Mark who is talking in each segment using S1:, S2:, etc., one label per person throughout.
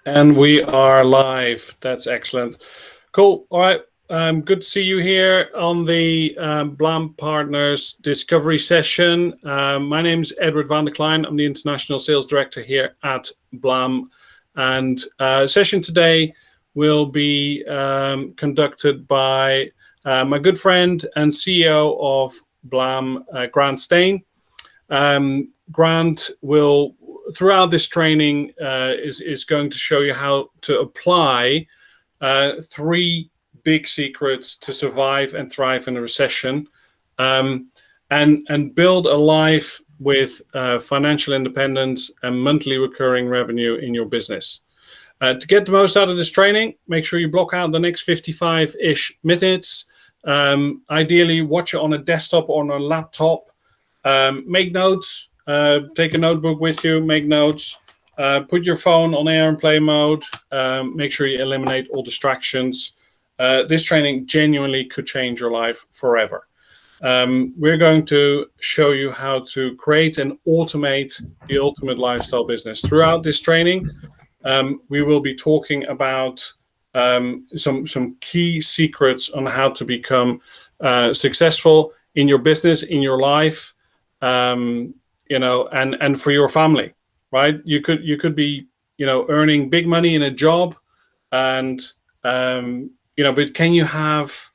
S1: And we are live. That's excellent. Cool. All right. Good to see you here on the Blam Partners Discovery Session. My name is Edward van der Klein. I'm the International Sales Director here at Blam. And session today will be conducted by my good friend and CEO of Blam, Grant Stain. Grant will, throughout this training, is going to show you how to apply 3 big secrets to survive and thrive in a recession, and build a life with financial independence and monthly recurring revenue in your business. To get the most out of this training, make sure you block out the next 55-ish minutes. Ideally, watch it on a desktop or on a laptop. Make notes. Take a notebook with you, make notes, put your phone on airplane mode, make sure you eliminate all distractions. This training genuinely could change your life forever. We're going to show you how to create and automate the ultimate lifestyle business. Throughout this training, we will be talking about some key secrets on how to become successful in your business, in your life, and for your family, right? You could be, earning big money in a job, and but can you have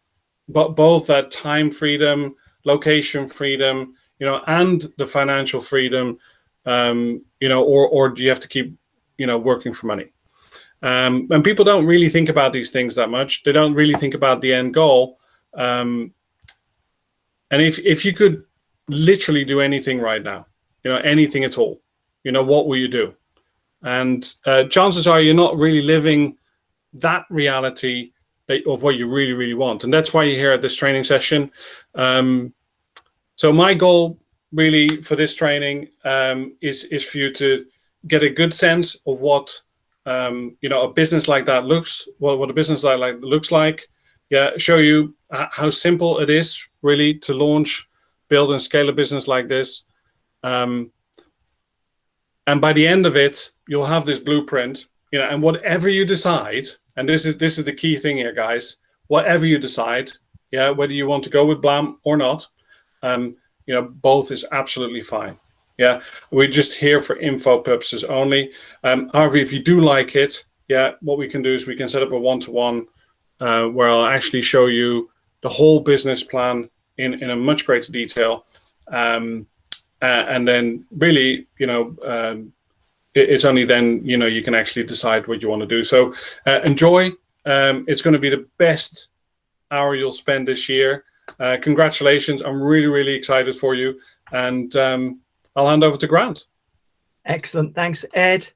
S1: both that time freedom, location freedom, and the financial freedom, or do you have to keep, working for money? And people don't really think about these things that much. They don't really think about the end goal. And if you could literally do anything right now, anything at all, what will you do? And chances are you're not really living that reality of what you really, really want. And that's why you're here at this training session. So my goal really for this training is for you to get a good sense of what a business like that what a business like looks like. Yeah, show you how simple it is really to launch, build and scale a business like this. And by the end of it, you'll have this blueprint, and whatever you decide, and this is the key thing here, guys, whatever you decide, whether you want to go with Blam or not, both is absolutely fine. Yeah, we're just here for info purposes only. However, if you do like it, what we can do is we can set up a one-to-one where I'll actually show you the whole business plan in a much greater detail. And then really, it's only then, you can actually decide what you want to do. So enjoy. It's going to be the best hour you'll spend this year. Congratulations. I'm really, really excited for you. And I'll hand over to Grant.
S2: Excellent. Thanks, Ed.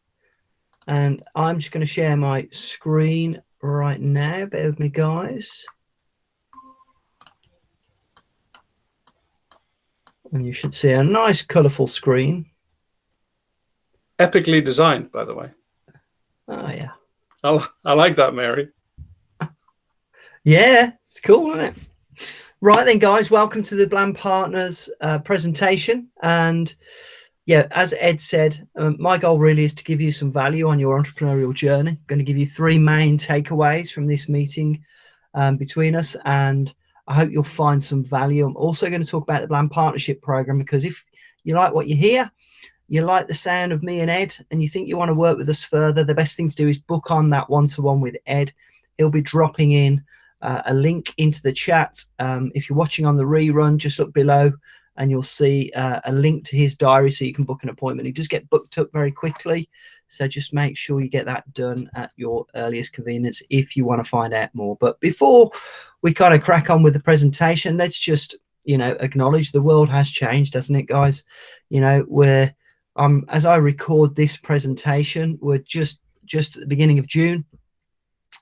S2: And I'm just going to share my screen right now. Bear with me, guys. And you should see a nice, colourful screen.
S1: Epically designed, by the way.
S2: Oh, yeah.
S1: I like that, Mary.
S2: Yeah, it's cool, isn't it? Right then, guys, welcome to the Blam Partners presentation. And yeah, as Ed said, my goal really is to give you some value on your entrepreneurial journey. I'm going to give you 3 main takeaways from this meeting between us, and I hope you'll find some value. I'm also going to talk about the Blam Partnership Program, because if you like what you hear, you like the sound of me and Ed, and you think you want to work with us further, the best thing to do is book on that one-to-one with Ed. He'll be dropping in a link into the chat. If you're watching on the rerun, just look below and you'll see a link to his diary so you can book an appointment. He does get booked up very quickly, so just make sure you get that done at your earliest convenience if you want to find out more. But before we kind of crack on with the presentation, let's just, acknowledge the world has changed, hasn't it, guys? We're as I record this presentation, we're just at the beginning of June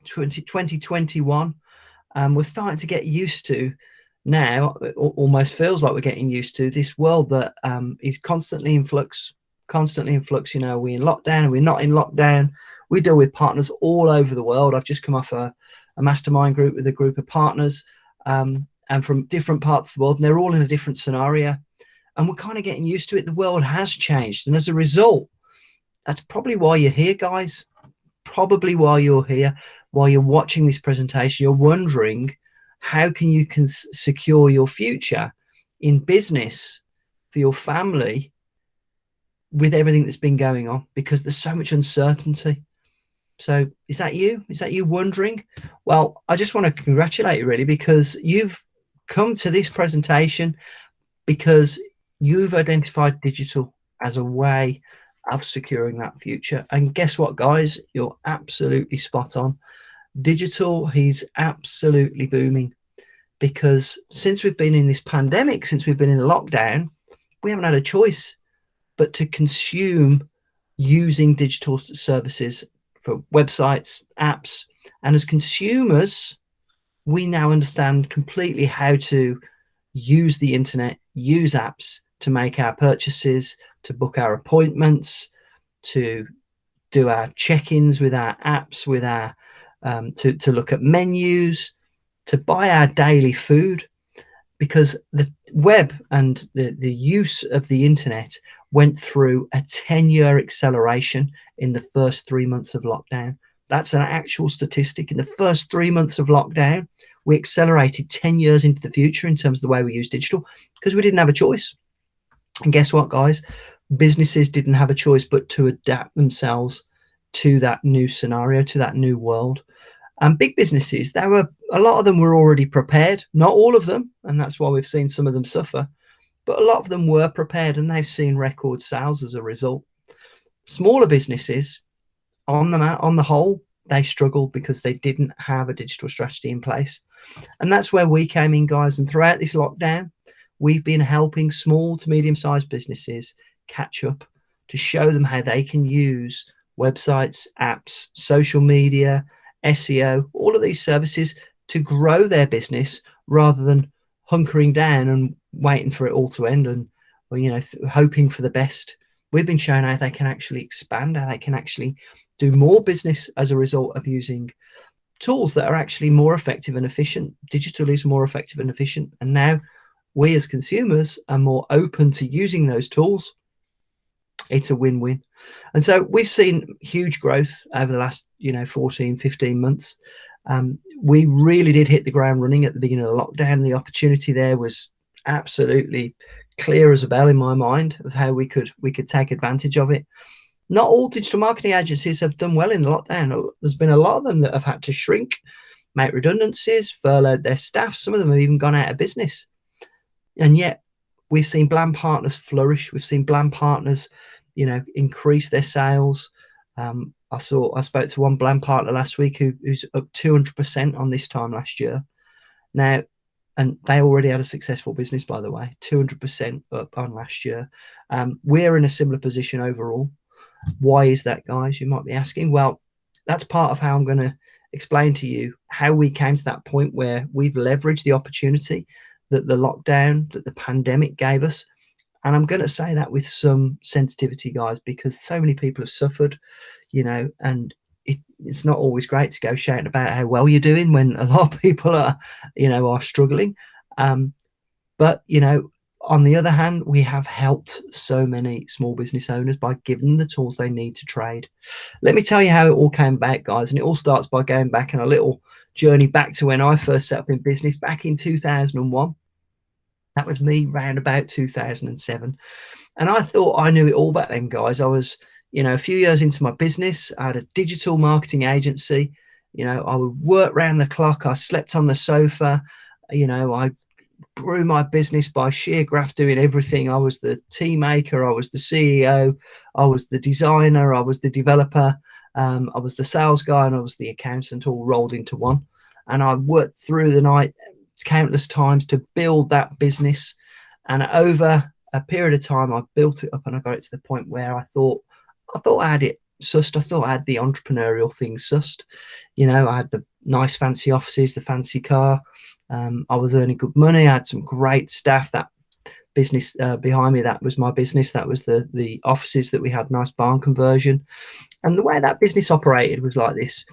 S2: 2021. We're starting to get used to now, it almost feels like we're getting used to this world that is constantly in flux. We're in lockdown, we're not in lockdown. We deal with partners all over the world. I've just come off a mastermind group with a group of partners and from different parts of the world, and they're all in a different scenario. And we're kind of getting used to it. The world has changed. And as a result, that's probably why you're here, guys. probably why you're here, while you're watching this presentation, you're wondering how can you secure your future in business for your family with everything that's been going on, because there's so much uncertainty. So is that you? Is that you wondering? Well, I just want to congratulate you really, because you've come to this presentation because you've identified digital as a way of securing that future. And guess what, guys? You're absolutely spot on. Digital is absolutely booming, because since we've been in this pandemic, since we've been in the lockdown, we haven't had a choice but to consume using digital services for websites, apps. And as consumers, we now understand completely how to use the internet, use apps to make our purchases, to book our appointments, to do our check-ins with our apps, with our to look at menus, to buy our daily food, because the web and the use of the internet went through a 10-year acceleration in the first 3 months of lockdown. That's an actual statistic. In the first 3 months of lockdown, we accelerated 10 years into the future in terms of the way we use digital, because we didn't have a choice. And guess what, guys? Businesses didn't have a choice but to adapt themselves to that new scenario, to that new world. And big businesses, there were a lot of them were already prepared, not all of them, and that's why we've seen some of them suffer, but a lot of them were prepared, and they've seen record sales as a result. Smaller businesses, on the whole, they struggled because they didn't have a digital strategy in place. And that's where we came in, guys. And throughout this lockdown, we've been helping small to medium-sized businesses catch up, to show them how they can use websites, apps, social media, SEO, all of these services to grow their business, rather than hunkering down and waiting for it all to end and, or, you know, hoping for the best. We've been showing how they can actually expand, how they can actually do more business as a result of using tools that are actually more effective and efficient. Digital is more effective and efficient. And now we as consumers are more open to using those tools. It's a win-win. And so we've seen huge growth over the last, 14, 15 months. We really did hit the ground running at the beginning of the lockdown. The opportunity there was absolutely clear as a bell in my mind of how we could take advantage of it. Not all digital marketing agencies have done well in the lockdown. There's been a lot of them that have had to shrink, make redundancies, furloughed their staff. Some of them have even gone out of business. And yet we've seen Blam partners flourish. We've seen Blam partners, increase their sales. I spoke to one Blam partner last week who's up 200% on this time last year. Now, and they already had a successful business, by the way, 200% up on last year. We're in a similar position overall. Why is that, guys? You might be asking. Well, that's part of how I'm going to explain to you how we came to that point where we've leveraged the opportunity that the lockdown, that the pandemic gave us. And I'm going to say that with some sensitivity, guys, because so many people have suffered, and it's not always great to go shouting about how well you're doing when a lot of people are struggling. But, on the other hand, we have helped so many small business owners by giving them the tools they need to trade. Let me tell you how it all came back, guys. And it all starts by going back on a little journey back to when I first set up in business back in 2001. That was me round about 2007. And I thought I knew it all back then, guys. I was, a few years into my business. I had a digital marketing agency. I would work round the clock. I slept on the sofa. I grew my business by sheer graft, doing everything. I was the tea maker. I was the CEO. I was the designer. I was the developer. I was the sales guy, and I was the accountant, all rolled into one. And I worked through the night countless times to build that business. And over a period of time, I built it up, and I got it to the point where I thought I had it sussed. I thought I had the entrepreneurial thing sussed. I had the nice fancy offices, the fancy car. I was earning good money. I had some great staff. That business behind me, that was my business. That was the offices that we had, nice barn conversion. And the way that business operated was like this.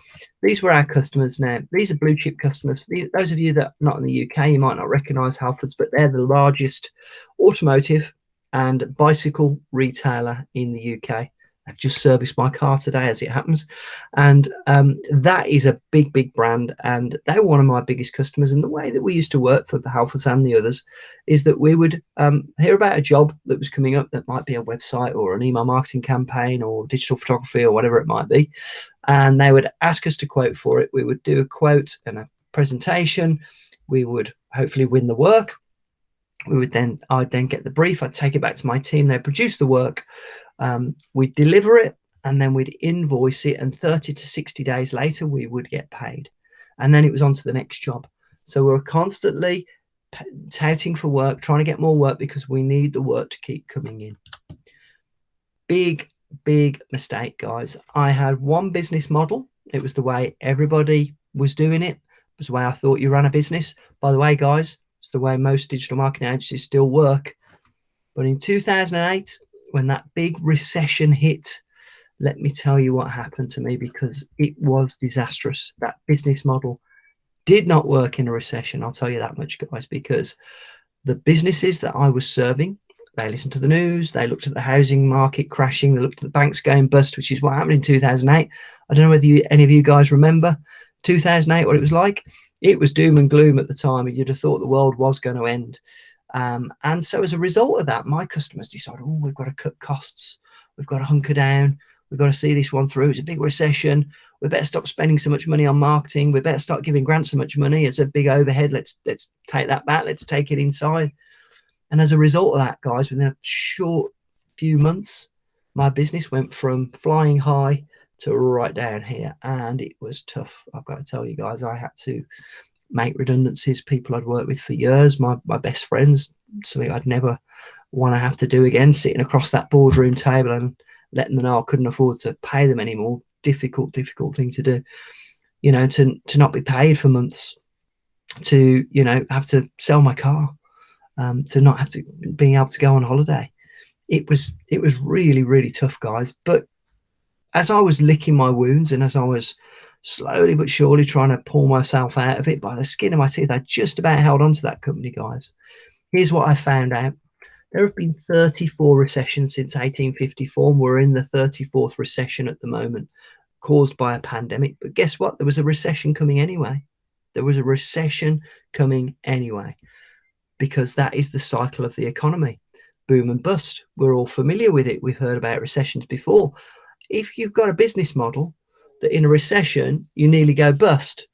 S2: These were our customers now. These are blue chip customers. Those of you that are not in the UK, you might not recognise Halfords, but they're the largest automotive and bicycle retailer in the UK. I've just serviced my car today, as it happens. And that is a big, big brand. And they were one of my biggest customers. And the way that we used to work for the Halfords and the others is that we would hear about a job that was coming up that might be a website or an email marketing campaign or digital photography or whatever it might be. And they would ask us to quote for it. We would do a quote and a presentation. We would hopefully win the work. I'd then get the brief. I'd take it back to my team. They'd produce the work. We'd deliver it, and then we'd invoice it, and 30 to 60 days later we would get paid, and then it was on to the next job. So we're constantly touting for work, trying to get more work, because we need the work to keep coming in. Big mistake, guys. I had one business model. It was the way everybody was doing it. It was the way I thought you ran a business. By the way, guys, it's the way most digital marketing agencies still work. But in 2008, when that big recession hit, let me tell you what happened to me, because it was disastrous. That business model did not work in a recession. I'll tell you that much, guys, because the businesses that I was serving, they listened to the news, they looked at the housing market crashing, they looked at the banks going bust, which is what happened in 2008. I don't know whether any of you guys remember 2008, what it was like. It was doom and gloom at the time, and you'd have thought the world was going to end. And so as a result of that, my customers decided, oh, we've got to cut costs. We've got to hunker down. We've got to see this one through. It's a big recession. We better stop spending so much money on marketing. We better start giving grants so much money. It's a big overhead. Let's take that back. Let's take it inside. And as a result of that, guys, within a short few months, my business went from flying high to right down here. And it was tough. I've got to tell you guys, I had to make redundancies. People I'd worked with for years, my best friends, something I'd never want to have to do again, sitting across that boardroom table and letting them know I couldn't afford to pay them anymore. Difficult thing to do, you know, to not be paid for months, to, you know, have to sell my car, to not have to being able to go on holiday. It was really tough, guys. But as I was licking my wounds, and as I was slowly but surely trying to pull myself out of it by the skin of my teeth, I just about held on to that company, guys. Here's what I found out. There have been 34 recessions since 1854, and we're in the 34th recession at the moment, caused by a pandemic. But guess what? There was a recession coming anyway. There was a recession coming anyway, because that is the cycle of the economy. Boom and bust. We're all familiar with it. We've heard about recessions before. If you've got a business model that in a recession you nearly go bust,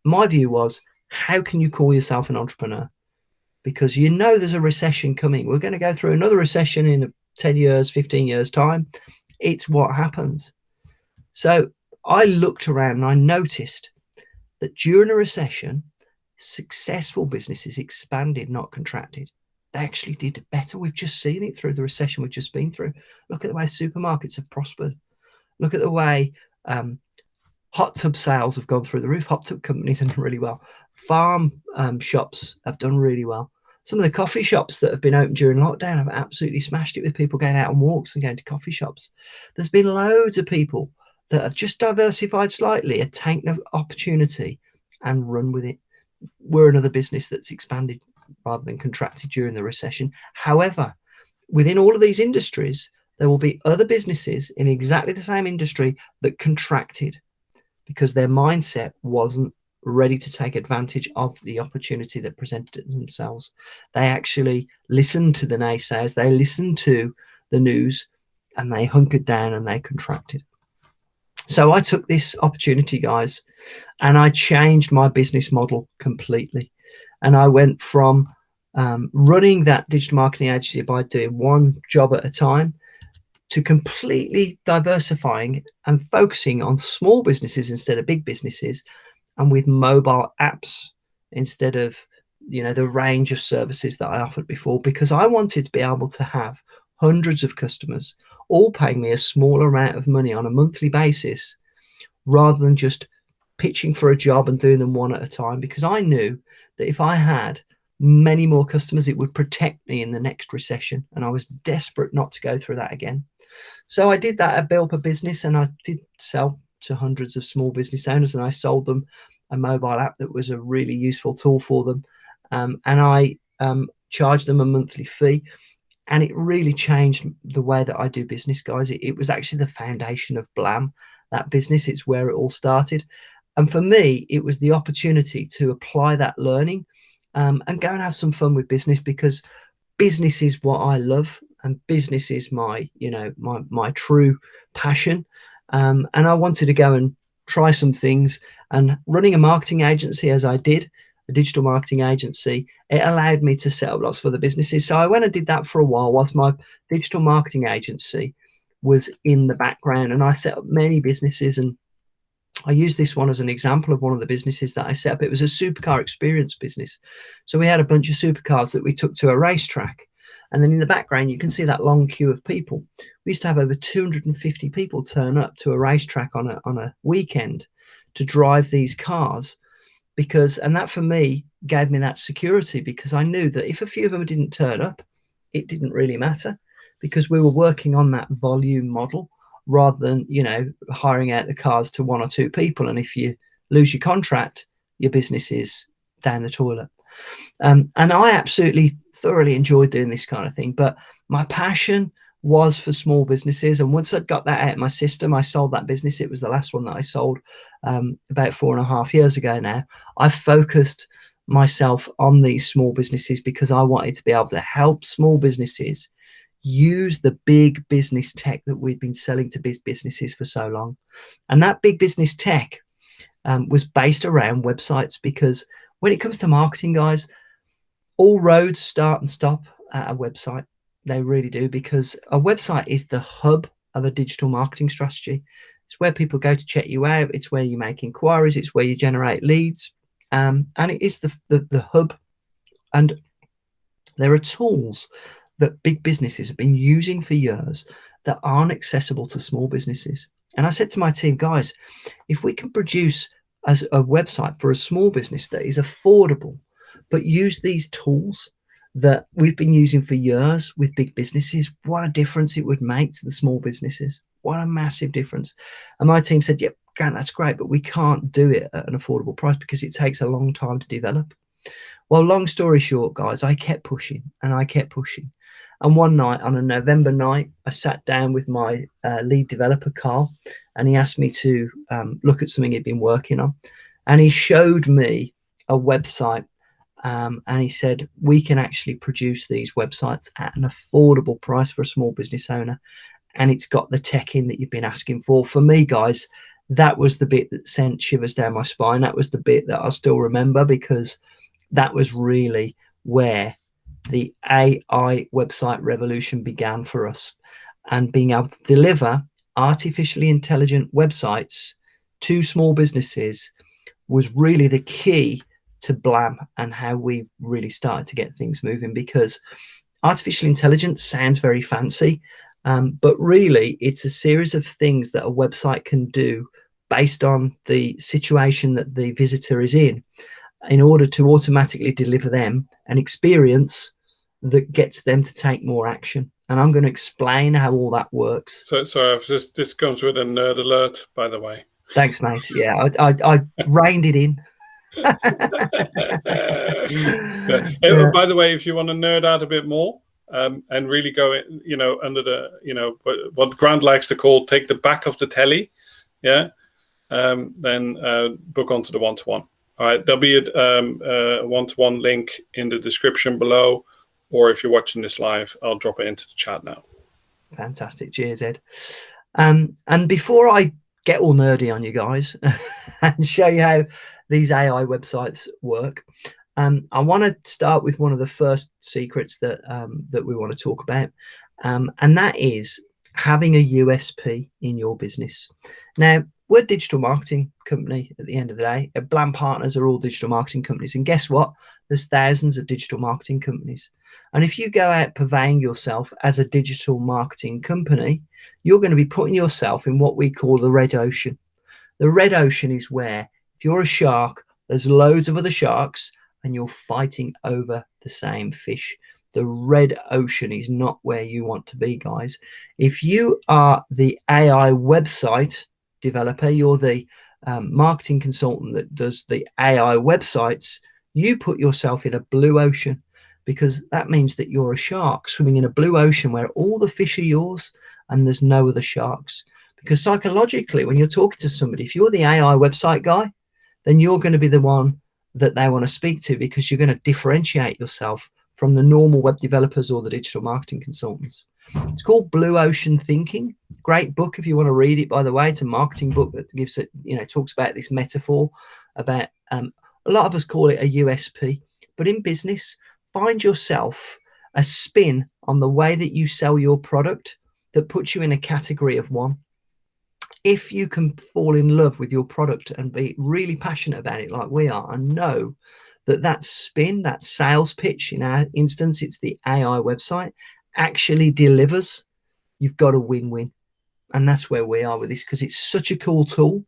S2: my view was, how can you call yourself an entrepreneur? Because you know there's a recession coming. We're going to go through another recession in 10 years, 15 years time. It's what happens. So I looked around and I noticed that during a recession, successful businesses expanded, not contracted. They actually did better. We've just seen it through the recession we've just been through. Look at the way supermarkets have prospered. Look at the way hot tub sales have gone through the roof. Hot tub companies have done really well. Farm shops have done really well. Some of the coffee shops that have been open during lockdown have absolutely smashed it, with people going out on walks and going to coffee shops. There's been loads of people that have just diversified slightly, have taken an opportunity and run with it. We're another business that's expanded rather than contracted during the recession. However, within all of these industries, there will be other businesses in exactly the same industry that contracted because their mindset wasn't ready to take advantage of the opportunity that presented themselves. They actually listened to the naysayers, they listened to the news, and they hunkered down and they contracted. So I took this opportunity, guys, and I changed my business model completely. And I went from running that digital marketing agency by doing one job at a time to completely diversifying and focusing on small businesses instead of big businesses, and with mobile apps instead of, you know, the range of services that I offered before, because I wanted to be able to have hundreds of customers all paying me a smaller amount of money on a monthly basis, rather than just pitching for a job and doing them one at a time, because I knew that if I had many more customers, it would protect me in the next recession. And I was desperate not to go through that again. So I did that. I built a business, and I did sell to hundreds of small business owners, and I sold them a mobile app that was a really useful tool for them. And I charged them a monthly fee. and it really changed the way that I do business, guys. It was actually the foundation of Blam, that business. It's where it all started. And for me, it was the opportunity to apply that learning and go and have some fun with business, because business is what I love, and business is my, my true passion. And I wanted to go and try some things. And running a marketing agency, as I did, a digital marketing agency, it allowed me to set up lots of other businesses. So I went and did that for a while whilst my digital marketing agency was in the background, and I set up many businesses. And I use this one as an example of one of the businesses that I set up. It was a supercar experience business. So we had a bunch of supercars that we took to a racetrack. And then in the background, you can see that long queue of people. We used to have over 250 people turn up to a racetrack on a weekend to drive these cars, and that for me gave me that security, because I knew that if a few of them didn't turn up, it didn't really matter, because we were working on that volume model rather than, hiring out the cars to one or two people. And if you lose your contract, your business is down the toilet. And I absolutely thoroughly enjoyed doing this kind of thing. But my passion was for small businesses. And once I'd got that out of my system, I sold that business. It was the last one that I sold about 4.5 years ago now. I focused myself on these small businesses because I wanted to be able to help small businesses use the big business tech that we've been selling to big businesses for so long. And that big business tech was based around websites, because when it comes to marketing, guys, all roads start and stop at a website. They really do, because a website is the hub of a digital marketing strategy. It's where people go to check you out. It's where you make inquiries. It's where you generate leads. And it is the hub. And there are tools that big businesses have been using for years that aren't accessible to small businesses. And I said to my team, guys, if we can produce as a website for a small business that is affordable, but use these tools that we've been using for years with big businesses, what a difference it would make to the small businesses. What a massive difference. And my team said, yep, Grant, that's great, but we can't do it at an affordable price because it takes a long time to develop. Well, long story short, guys, I kept pushing and I kept pushing. And one night, on a November night, I sat down with my lead developer, Carl, and he asked me to look at something he'd been working on. And he showed me a website, and he said, we can actually produce these websites at an affordable price for a small business owner. And it's got the tech in that you've been asking for. For me, guys, that was the bit that sent shivers down my spine. That was the bit that I still remember, because that was really where the AI website revolution began for us. And being able to deliver artificially intelligent websites to small businesses was really the key to Blam and how we really started to get things moving. Because artificial intelligence sounds very fancy, but really it's a series of things that a website can do based on the situation that the visitor is in order to automatically deliver them an experience that gets them to take more action. And I'm going to explain how all that works.
S1: So I've this comes with a nerd alert, by the way.
S2: Thanks, mate. Yeah, I reined it in.
S1: Yeah. By the way, if you want to nerd out a bit more and really go, under the, what Grant likes to call take the back of the telly, yeah, then book onto the one-to-one. All right, there'll be a one-to-one link in the description below, or if you're watching this live, I'll drop it into the chat now.
S2: Fantastic. Cheers, Ed. And before I get all nerdy on you guys and show you how these AI websites work, I want to start with one of the first secrets that we want to talk about, and that is having a USP in your business. Now, we're a digital marketing company at the end of the day. Blam Partners are all digital marketing companies. And guess what? There's thousands of digital marketing companies. And if you go out purveying yourself as a digital marketing company, you're going to be putting yourself in what we call the red ocean. The red ocean is where, if you're a shark, there's loads of other sharks and you're fighting over the same fish. The red ocean is not where you want to be, guys. If you are the AI website developer, you're the marketing consultant that does the AI websites, you put yourself in a blue ocean, because that means that you're a shark swimming in a blue ocean where all the fish are yours and there's no other sharks. Because psychologically, when you're talking to somebody, if you're the AI website guy, then you're going to be the one that they want to speak to, because you're going to differentiate yourself from the normal web developers or the digital marketing consultants. It's called Blue Ocean Thinking. Great book if you want to read it, by the way. It's a marketing book that gives it, talks about this metaphor about, a lot of us call it a USP, but in business, find yourself a spin on the way that you sell your product that puts you in a category of one. If you can fall in love with your product and be really passionate about it like we are, and know that spin, that sales pitch, in our instance, it's the AI website, actually delivers, you've got a win-win. And that's where we are with this, because it's such a cool tool,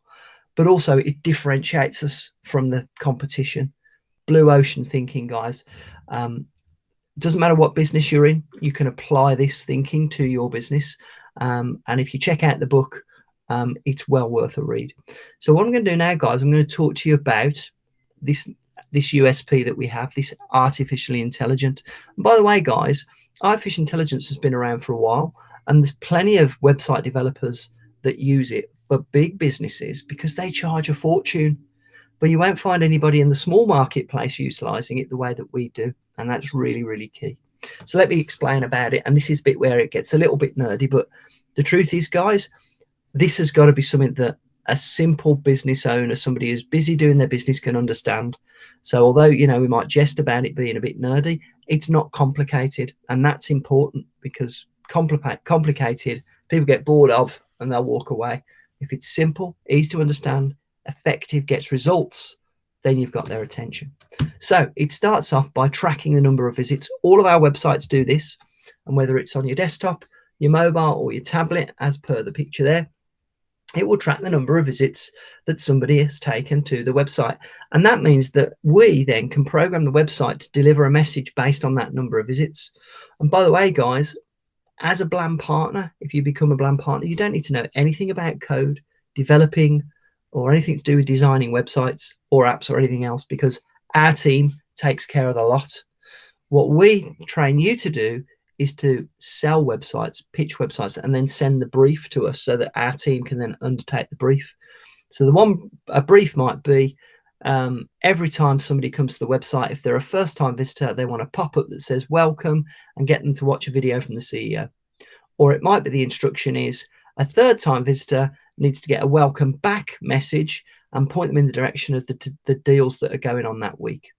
S2: but also it differentiates us from the competition. Blue ocean thinking, guys. Doesn't matter what business you're in, you can apply this thinking to your business. And if you check out the book, it's well worth a read. So what I'm going to do now, guys, I'm going to talk to you about this USP that we have, this artificially intelligent. And by the way, guys, artificial intelligence has been around for a while, and there's plenty of website developers that use it for big businesses because they charge a fortune. But you won't find anybody in the small marketplace utilizing it the way that we do. And that's really, really key. So let me explain about it. And this is a bit where it gets a little bit nerdy, but the truth is, guys, this has got to be something that a simple business owner, somebody who's busy doing their business, can understand. So although, we might jest about it being a bit nerdy, it's not complicated. And that's important, because complicated, people get bored of and they'll walk away. If it's simple, easy to understand, effective, gets results, then you've got their attention. So it starts off by tracking the number of visits. All of our websites do this. And whether it's on your desktop, your mobile, or your tablet, as per the picture there, it will track the number of visits that somebody has taken to the website. And that means that we then can program the website to deliver a message based on that number of visits. And by the way, guys, as a Blam partner, if you become a Blam partner, you don't need to know anything about code, developing, or anything to do with designing websites or apps or anything else, because our team takes care of the lot. What we train you to do is to sell websites, pitch websites, and then send the brief to us so that our team can then undertake the brief. So a brief might be, every time somebody comes to the website, if they're a first-time visitor, they want a pop-up that says welcome and get them to watch a video from the CEO. Or it might be the instruction is a third-time visitor needs to get a welcome back message and point them in the direction of the deals that are going on that week.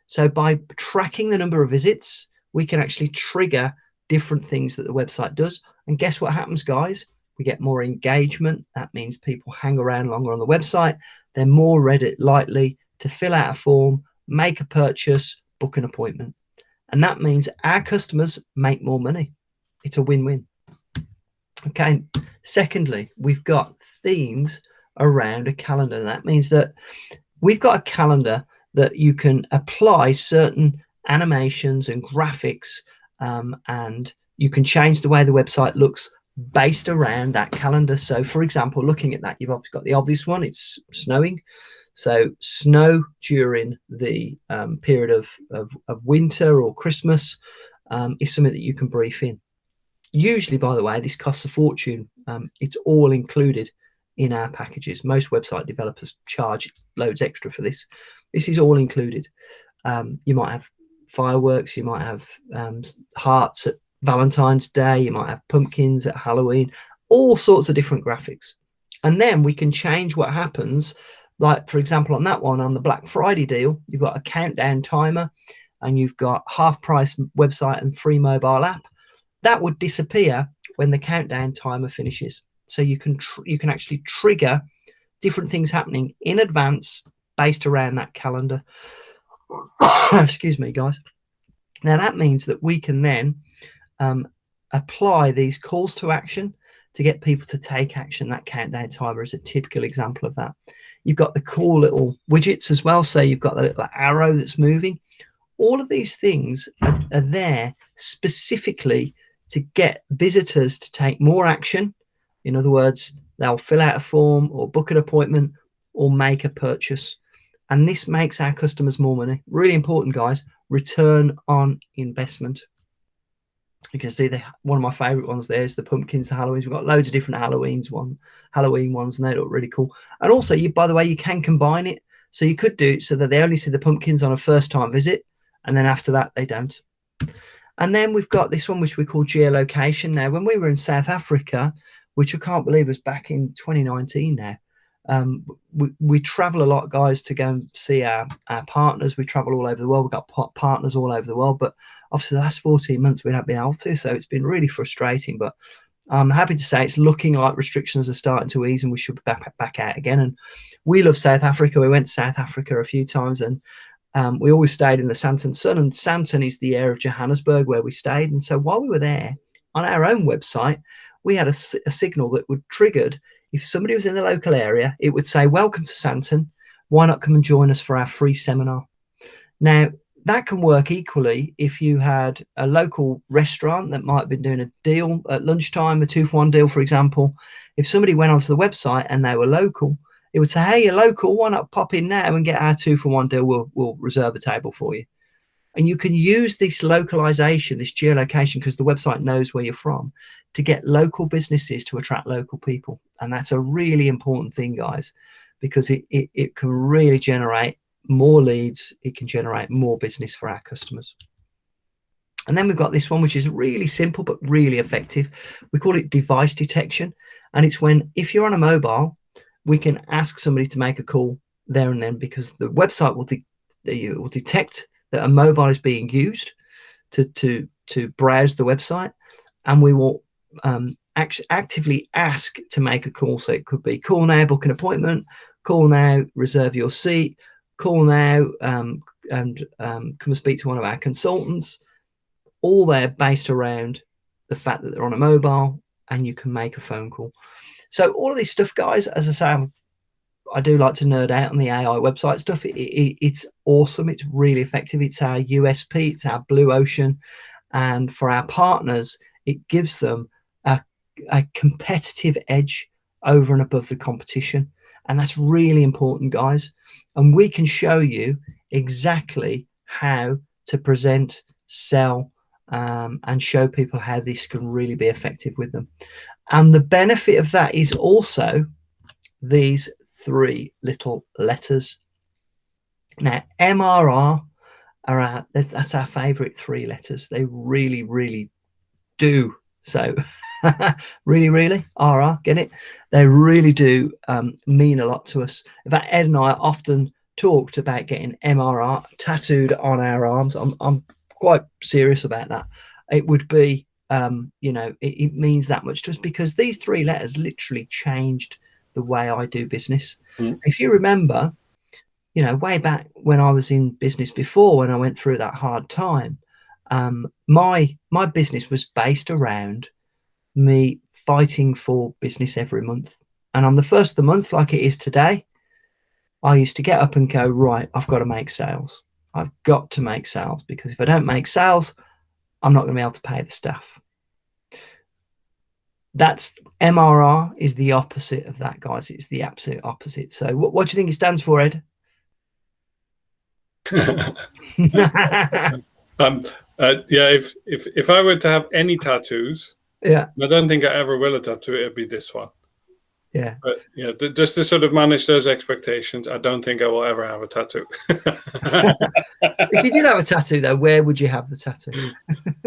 S2: So by tracking the number of visits, we can actually trigger different things that the website does. And guess what happens, guys? We get more engagement. That means people hang around longer on the website. They're more likely to fill out a form, make a purchase, book an appointment. And that means our customers make more money. It's a win-win. Okay. Secondly, we've got themes around a calendar. That means that we've got a calendar that you can apply certain animations and graphics, and you can change the way the website looks based around that calendar. So for example, looking at that, you've obviously got the obvious one, it's snowing. So snow during the period of winter or Christmas is something that you can brief in. Usually, by the way, this costs a fortune. It's all included in our packages. Most website developers charge loads extra for this. This is all included. You might have fireworks, you might have hearts at Valentine's Day, you might have pumpkins at Halloween, all sorts of different graphics. And then we can change what happens. Like, for example, on that one, on the Black Friday deal, you've got a countdown timer and you've got half price website and free mobile app. That would disappear when the countdown timer finishes. So you can actually trigger different things happening in advance based around that calendar. Excuse me, guys. Now that means that we can then apply these calls to action to get people to take action. That countdown timer is a typical example of that. You've got the cool little widgets as well. So you've got the little arrow that's moving. All of these things are there specifically to get visitors to take more action. In other words, they'll fill out a form or book an appointment or make a purchase. And this makes our customers more money. Really important, guys. return on investment. You can see one of my favorite ones there is the pumpkins, the Halloweens. We've got loads of different Halloween ones, and they look really cool. And also, by the way, you can combine it. So you could do it so that they only see the pumpkins on a first time visit, and then after that they don't. And then we've got this one, which we call geolocation. Now, when we were in South Africa, which I can't believe was back in 2019 now, we travel a lot, guys, to go and see our partners. We travel all over the world. We've got partners all over the world, but obviously the last 14 months we haven't been able to, so it's been really frustrating. But I'm happy to say it's looking like restrictions are starting to ease and we should be back out again. And we love South Africa. We went to South Africa a few times, and we always stayed in the Sandton Sun, and Sandton is the area of Johannesburg where we stayed. And so while we were there, on our own website, we had a signal that would triggered. If somebody was in the local area, it would say, "Welcome to Sandton. Why not come and join us for our free seminar?" Now, that can work equally if you had a local restaurant that might have been doing a deal at lunchtime, a 2-for-1 deal, for example. If somebody went onto the website and they were local, it would say, "Hey, you're local. Why not pop in now and get our 2-for-1 deal? We'll reserve a table for you." And you can use this localization, this geolocation, because the website knows where you're from, to get local businesses to attract local people. And that's a really important thing, guys, because it can really generate more leads. It can generate more business for our customers. And then we've got this one, which is really simple but really effective. We call it device detection. And it's when, if you're on a mobile, we can ask somebody to make a call there and then, because the website will detect that a mobile is being used to browse the website, and we will actively ask to make a call. So it could be call now, book an appointment, call now, reserve your seat, call now, and come and speak to one of our consultants. All there based around the fact that they're on a mobile and you can make a phone call. So all of this stuff, guys, as I say, I do like to nerd out on the AI website stuff. It's awesome. It's really effective. It's our USP. It's our blue ocean. And for our partners, it gives them a competitive edge over and above the competition. And that's really important, guys. And we can show you exactly how to present, sell, and show people how this can really be effective with them. And the benefit of that is also these 3 little letters. Now, MRR that's our favorite 3 letters. They really, really do. So really RR, get it? They really do mean a lot to us. In fact, Ed and I often talked about getting MRR tattooed on our arms. I'm quite serious about that. It would be it means that much to us, because these 3 letters literally changed the way I do business. If you remember, way back when I was in business before, when I went through that hard time, my business was based around me fighting for business every month. And on the first of the month, like it is today, I used to get up and go, right, I've got to make sales. I've got to make sales, because if I don't make sales, I'm not going to be able to pay the staff. That's MRR is the opposite of that, guys. It's the absolute opposite. So what do you think it stands for, Ed?
S1: If I were to have any tattoos, I don't think I ever will a tattoo. It'd be this one. But just to sort of manage those expectations, I don't think I will ever have a tattoo.
S2: If you did have a tattoo, though, where would you have the tattoo?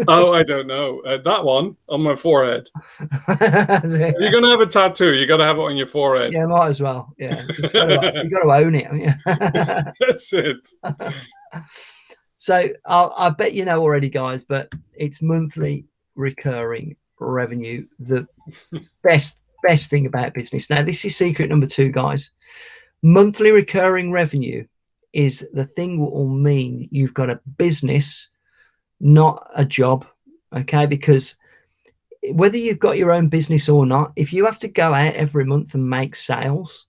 S1: Oh, I don't know. That one on my forehead. If you're gonna have a tattoo, you got to have it on your forehead.
S2: Yeah, might as well. Yeah, you got to own it.
S1: That's it.
S2: So I bet you know already, guys, but it's monthly recurring revenue. The best thing about business. Now, this is secret number 2, guys. Monthly recurring revenue is the thing that will mean you've got a business, not a job. Okay, because whether you've got your own business or not, if you have to go out every month and make sales,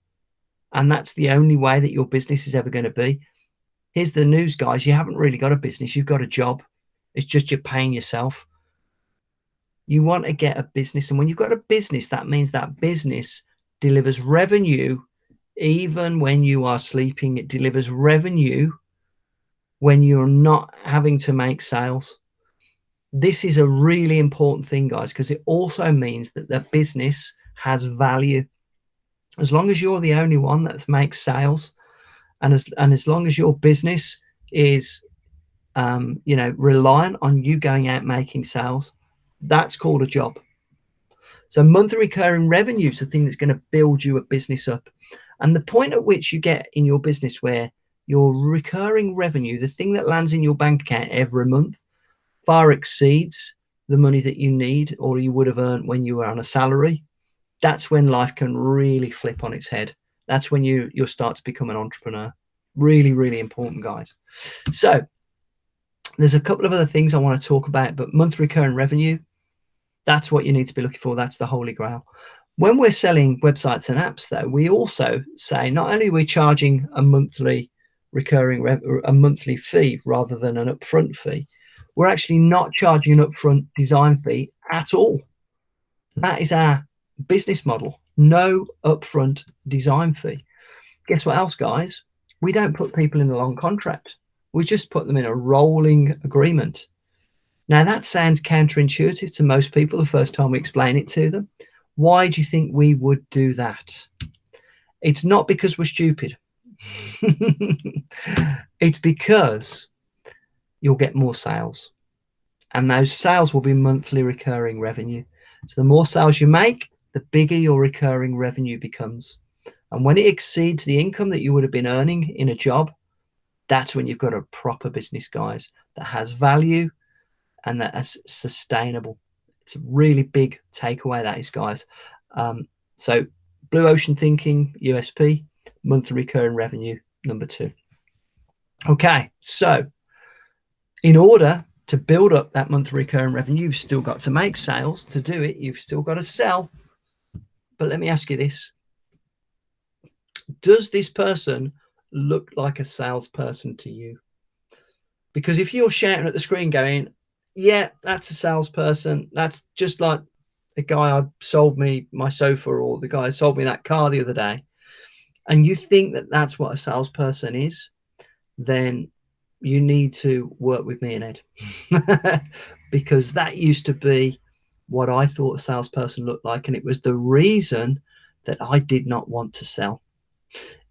S2: and that's the only way that your business is ever going to be, here's the news, guys. You haven't really got a business. You've got a job. It's just you're paying yourself. You want to get a business. And when you've got a business, that means that business delivers revenue even when you are sleeping. It delivers revenue when you're not having to make sales. This is a really important thing, guys, because it also means that the business has value. As long as you're the only one that makes sales, and as long as your business is reliant on you going out making sales, that's called a job. So monthly recurring revenue is the thing that's going to build you a business up. And the point at which you get in your business where your recurring revenue, the thing that lands in your bank account every month, far exceeds the money that you need or you would have earned when you were on a salary, that's when life can really flip on its head. That's when you'll start to become an entrepreneur. Really, really important, guys. So there's a couple of other things I want to talk about, but monthly recurring revenue, that's what you need to be looking for. That's the holy grail. When we're selling websites and apps, though, we also say not only are we charging a monthly a monthly fee rather than an upfront fee, we're actually not charging an upfront design fee at all. That is our business model. No upfront design fee. Guess what else, guys? We don't put people in a long contract. We just put them in a rolling agreement. Now, that sounds counterintuitive to most people the first time we explain it to them. Why do you think we would do that? It's not because we're stupid. It's because you'll get more sales. And those sales will be monthly recurring revenue. So the more sales you make, the bigger your recurring revenue becomes. And when it exceeds the income that you would have been earning in a job, that's when you've got a proper business, guys, that has value and that is sustainable. It's a really big takeaway, that is, guys. So blue ocean thinking, USP, monthly recurring revenue, number 2. Okay, so in order to build up that monthly recurring revenue, you've still got to make sales. To do it, you've still got to sell. But let me ask you this. Does this person look like a salesperson to you? Because if you're shouting at the screen going, yeah, that's a salesperson, that's just like the guy I sold me my sofa, or the guy who sold me that car the other day, and you think that that's what a salesperson is, then you need to work with me and Ed. Because that used to be what I thought a salesperson looked like, and it was the reason that I did not want to sell.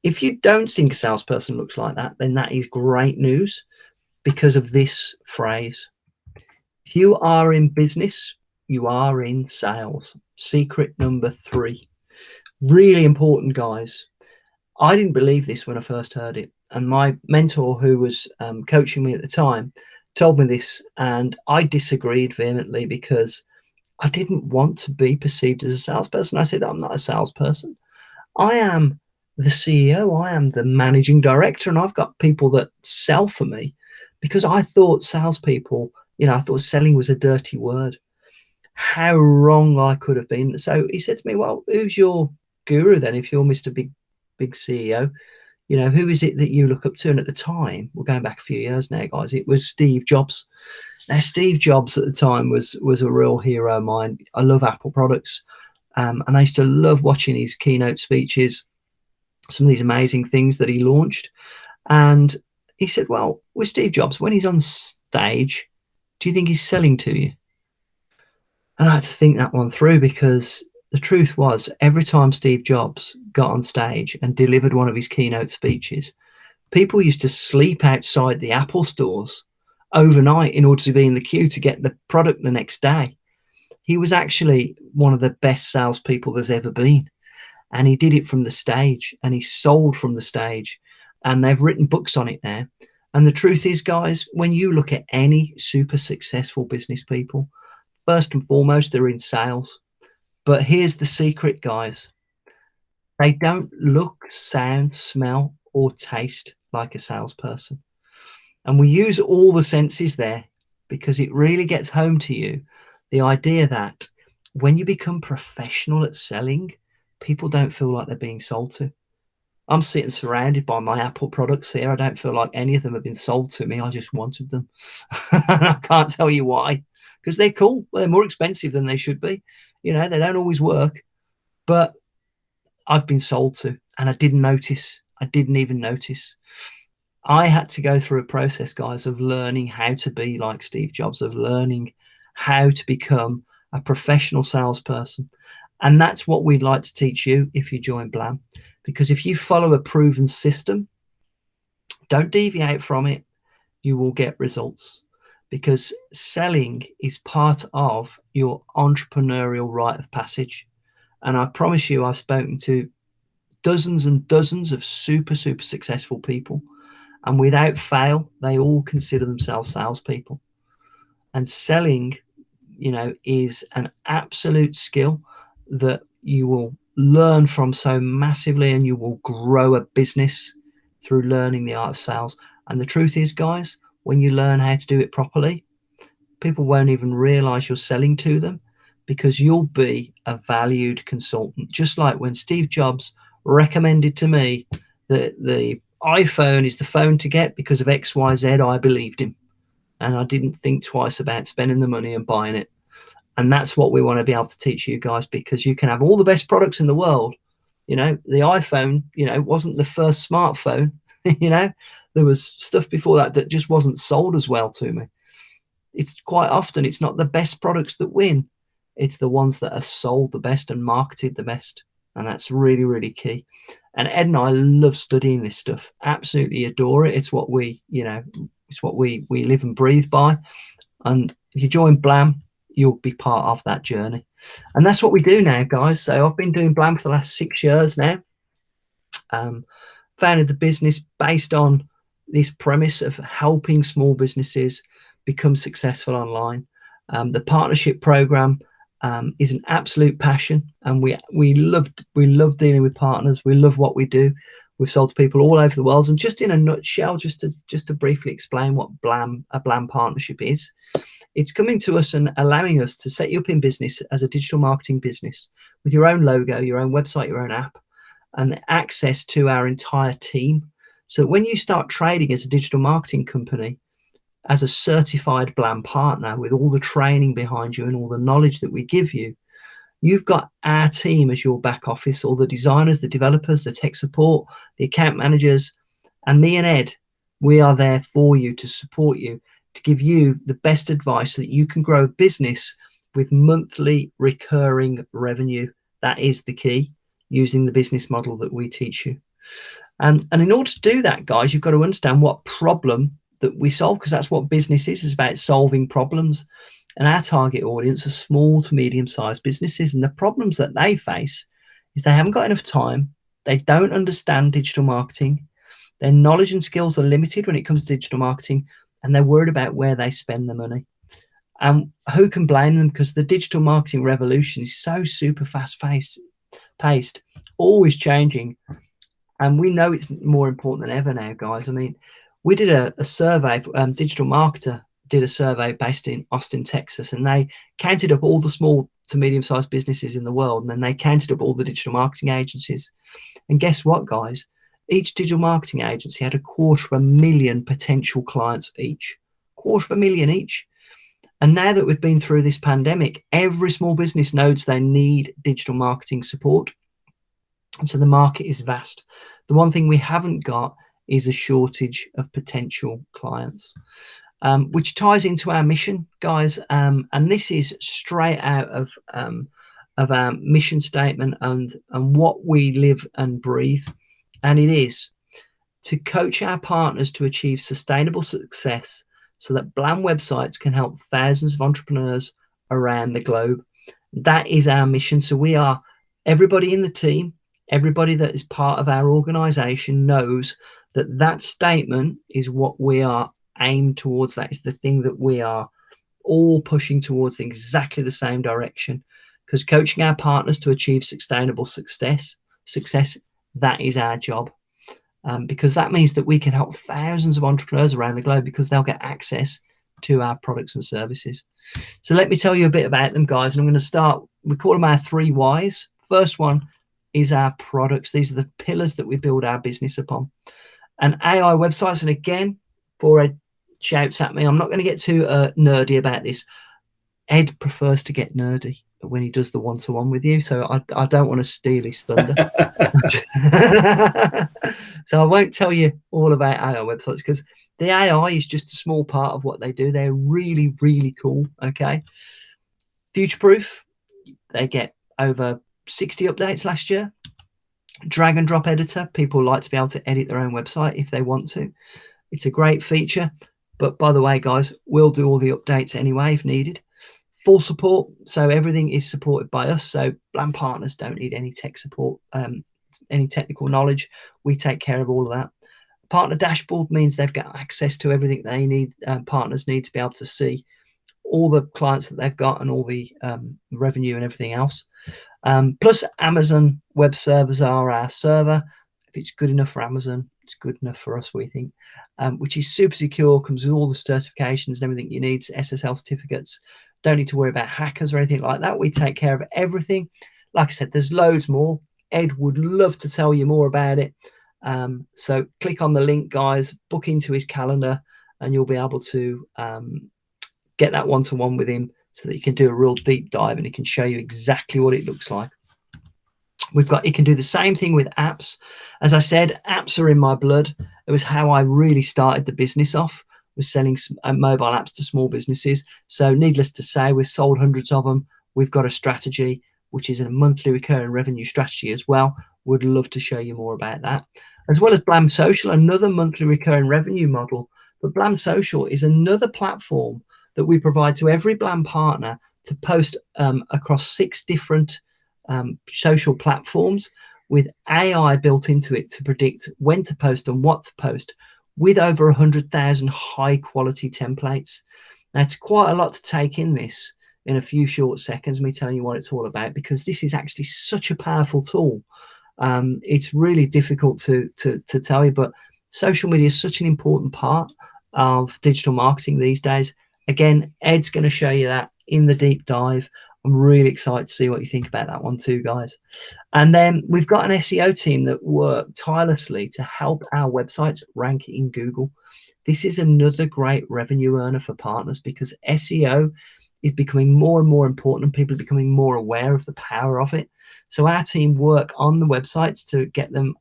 S2: If you don't think a salesperson looks like that, then that is great news, because of this phrase. If you are in business, you are in sales. Secret number 3. Really important, guys. I didn't believe this when I first heard it. And my mentor, who was coaching me at the time, told me this. And I disagreed vehemently because I didn't want to be perceived as a salesperson. I said, I'm not a salesperson. I am the CEO. I am the managing director. And I've got people that sell for me, because I thought salespeople, I thought selling was a dirty word. How wrong I could have been. So he said to me, well, who's your guru then, if you're Mr. Big CEO? Who is it that you look up to? And at the time, we're going back a few years now, guys, it was Steve Jobs. Now, Steve Jobs at the time was a real hero of mine. I love Apple products. And I used to love watching his keynote speeches, some of these amazing things that he launched. And he said, well, with Steve Jobs, when he's on stage, do you think he's selling to you? And I had to think that one through, because the truth was, every time Steve Jobs got on stage and delivered one of his keynote speeches, people used to sleep outside the Apple stores overnight in order to be in the queue to get the product the next day. He was actually one of the best salespeople there's ever been. And he did it from the stage, and he sold from the stage. And they've written books on it now. And the truth is, guys, when you look at any super successful business people, first and foremost, they're in sales. But here's the secret, guys. They don't look, sound, smell, or taste like a salesperson. And we use all the senses there, because it really gets home to you the idea that when you become professional at selling, people don't feel like they're being sold to. I'm sitting surrounded by my Apple products here. I don't feel like any of them have been sold to me. I just wanted them. I can't tell you why, because they're cool. They're more expensive than they should be. They don't always work, but I've been sold to, and I didn't notice. I didn't even notice. I had to go through a process, guys, of learning how to be like Steve Jobs, of learning how to become a professional salesperson. And that's what we'd like to teach you if you join Blam. Because if you follow a proven system, don't deviate from it, you will get results. Because selling is part of your entrepreneurial rite of passage. And I promise you, I've spoken to dozens and dozens of super successful people, and without fail, they all consider themselves salespeople. And selling, is an absolute skill that you will learn from so massively, and you will grow a business through learning the art of sales. And the truth is, guys, when you learn how to do it properly, people won't even realize you're selling to them, because you'll be a valued consultant. Just like when Steve Jobs recommended to me that the iPhone is the phone to get because of XYZ, I believed him. And I didn't think twice about spending the money and buying it. And that's what we want to be able to teach you guys, because you can have all the best products in the world. The iPhone, wasn't the first smartphone. There was stuff before that just wasn't sold as well to me. It's quite often, it's not the best products that win. It's the ones that are sold the best and marketed the best. And that's really, really key. And Ed and I love studying this stuff. Absolutely adore it. It's what we, it's what we live and breathe by. And if you join Blam, you'll be part of that journey. And that's what we do now, guys. So I've been doing Blam for the last 6 years now. Founded the business based on this premise of helping small businesses become successful online. The partnership program is an absolute passion, and we love dealing with partners. We love what we do. We've sold to people all over the world. And just in a nutshell, just to briefly explain what a Blam partnership is, it's coming to us and allowing us to set you up in business as a digital marketing business with your own logo, your own website, your own app, and access to our entire team. So when you start trading as a digital marketing company, as a certified Blam partner, with all the training behind you and all the knowledge that we give you, you've got our team as your back office, all the designers, the developers, the tech support, the account managers, and me and Ed. We are there for you, to support you, to give you the best advice so that you can grow a business with monthly recurring revenue. That is the key, using the business model that we teach you. And in order to do that, guys, you've got to understand what problem that we solve, because that's what business is about, solving problems. And our target audience are small to medium-sized businesses, and the problems that they face is they haven't got enough time, they don't understand digital marketing, their knowledge and skills are limited when it comes to digital marketing, and they're worried about where they spend the money. And who can blame them? Because the digital marketing revolution is so super fast-paced, always changing, and we know it's more important than ever now, guys. I mean, we did a survey, Digital Marketer did a survey based in Austin, Texas, and they counted up all the small to medium-sized businesses in the world, and then they counted up all the digital marketing agencies. And guess what, guys? Each digital marketing agency had 250,000 potential clients each. 250,000 each. And now that we've been through this pandemic, every small business knows they need digital marketing support. And so the market is vast. The one thing we haven't got is a shortage of potential clients, which ties into our mission, guys. And this is straight out of our mission statement and what we live and breathe. And it is to coach our partners to achieve sustainable success so that Blam websites can help thousands of entrepreneurs around the globe. That is our mission. So we are, everybody in the team, everybody that is part of our organization knows that that statement is what we are aimed towards. That is the thing that we are all pushing towards, exactly the same direction. Because coaching our partners to achieve sustainable success, that is our job. Because that means that we can help thousands of entrepreneurs around the globe, because they'll get access to our products and services. So let me tell you a bit about them, guys. And I'm going to start, we call them our 3 whys. First one is our products. These are the pillars that we build our business upon. And AI websites, and again, before Ed shouts at me, I'm not going to get too nerdy about this. Ed prefers to get nerdy. when he does the one-to-one with you. So I don't want to steal his thunder. So I won't tell you all about AI websites, because the AI is just a small part of what they do. They're really, really cool. Okay. Future proof. They get over 60 updates last year. Drag and drop editor. People like to be able to edit their own website if they want to. It's a great feature. But by the way, guys, we'll do all the updates anyway if needed. Full support. So everything is supported by us. So Blam partners don't need any tech support, any technical knowledge. We take care of all of that. Partner dashboard means they've got access to everything they need. Partners need to be able to see all the clients that they've got and all the revenue and everything else. Plus Amazon Web Servers are our server. If it's good enough for Amazon, it's good enough for us, we think, which is super secure, comes with all the certifications and everything you need, SSL certificates. Don't need to worry about hackers or anything like that. We take care of everything. Like I said, there's loads more. Ed would love to tell you more about it. So click on the link, guys, book into his calendar, and you'll be able to get that one-to-one with him so that you can do a real deep dive and he can show you exactly what it looks like. He can do the same thing with apps. As I said, apps are in my blood. It was how I really started the business off, was selling mobile apps to small businesses. So needless to say, we've sold hundreds of them. We've got a strategy, which is a monthly recurring revenue strategy as well. Would love to show you more about that. As well as Blam Social, another monthly recurring revenue model. But Blam Social is another platform that we provide to every Blam partner to post across 6 different social platforms, with AI built into it to predict when to post and what to post, with over 100,000 high quality templates. Now, it's quite a lot to take in this in a few short seconds, me telling you what it's all about, because this is actually such a powerful tool. It's really difficult to tell you, but social media is such an important part of digital marketing these days. Again, Ed's going to show you that in the deep dive. I'm really excited to see what you think about that one too, guys. And then we've got an SEO team that work tirelessly to help our websites rank in Google. This is another great revenue earner for partners, because SEO is becoming more and more important and people are becoming more aware of the power of it. So our team work on the websites to get them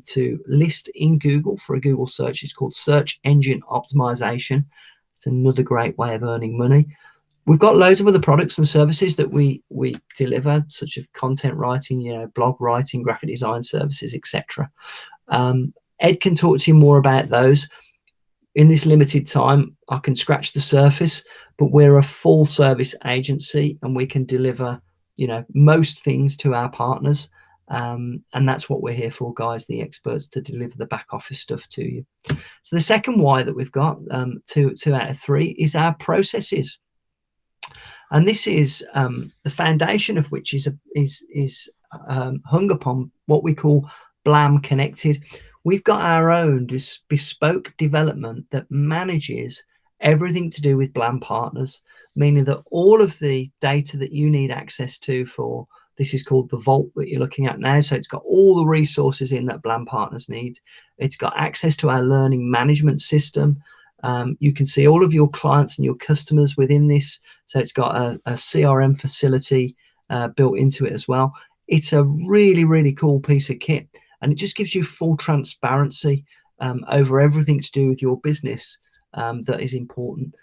S2: to list in Google for a Google search. It's called search engine optimization. It's another great way of earning money. We've got loads of other products and services that we deliver, such as content writing, blog writing, graphic design services, etc. Ed can talk to you more about those. In this limited time, I can scratch the surface, but we're a full service agency and we can deliver, most things to our partners. And that's what we're here for, guys, the experts, to deliver the back office stuff to you. So the second why that we've got, 2 out of 3, is our processes. And this is the foundation of which is hung upon what we call Blam Connected. We've got our own bespoke development that manages everything to do with Blam partners, meaning that all of the data that you need access to for this is called the vault that you're looking at now. So it's got all the resources in that Blam partners need. It's got access to our learning management system. You can see all of your clients and your customers within this. So it's got a CRM facility built into it as well. It's a really, really cool piece of kit. And it just gives you full transparency over everything to do with your business that is important.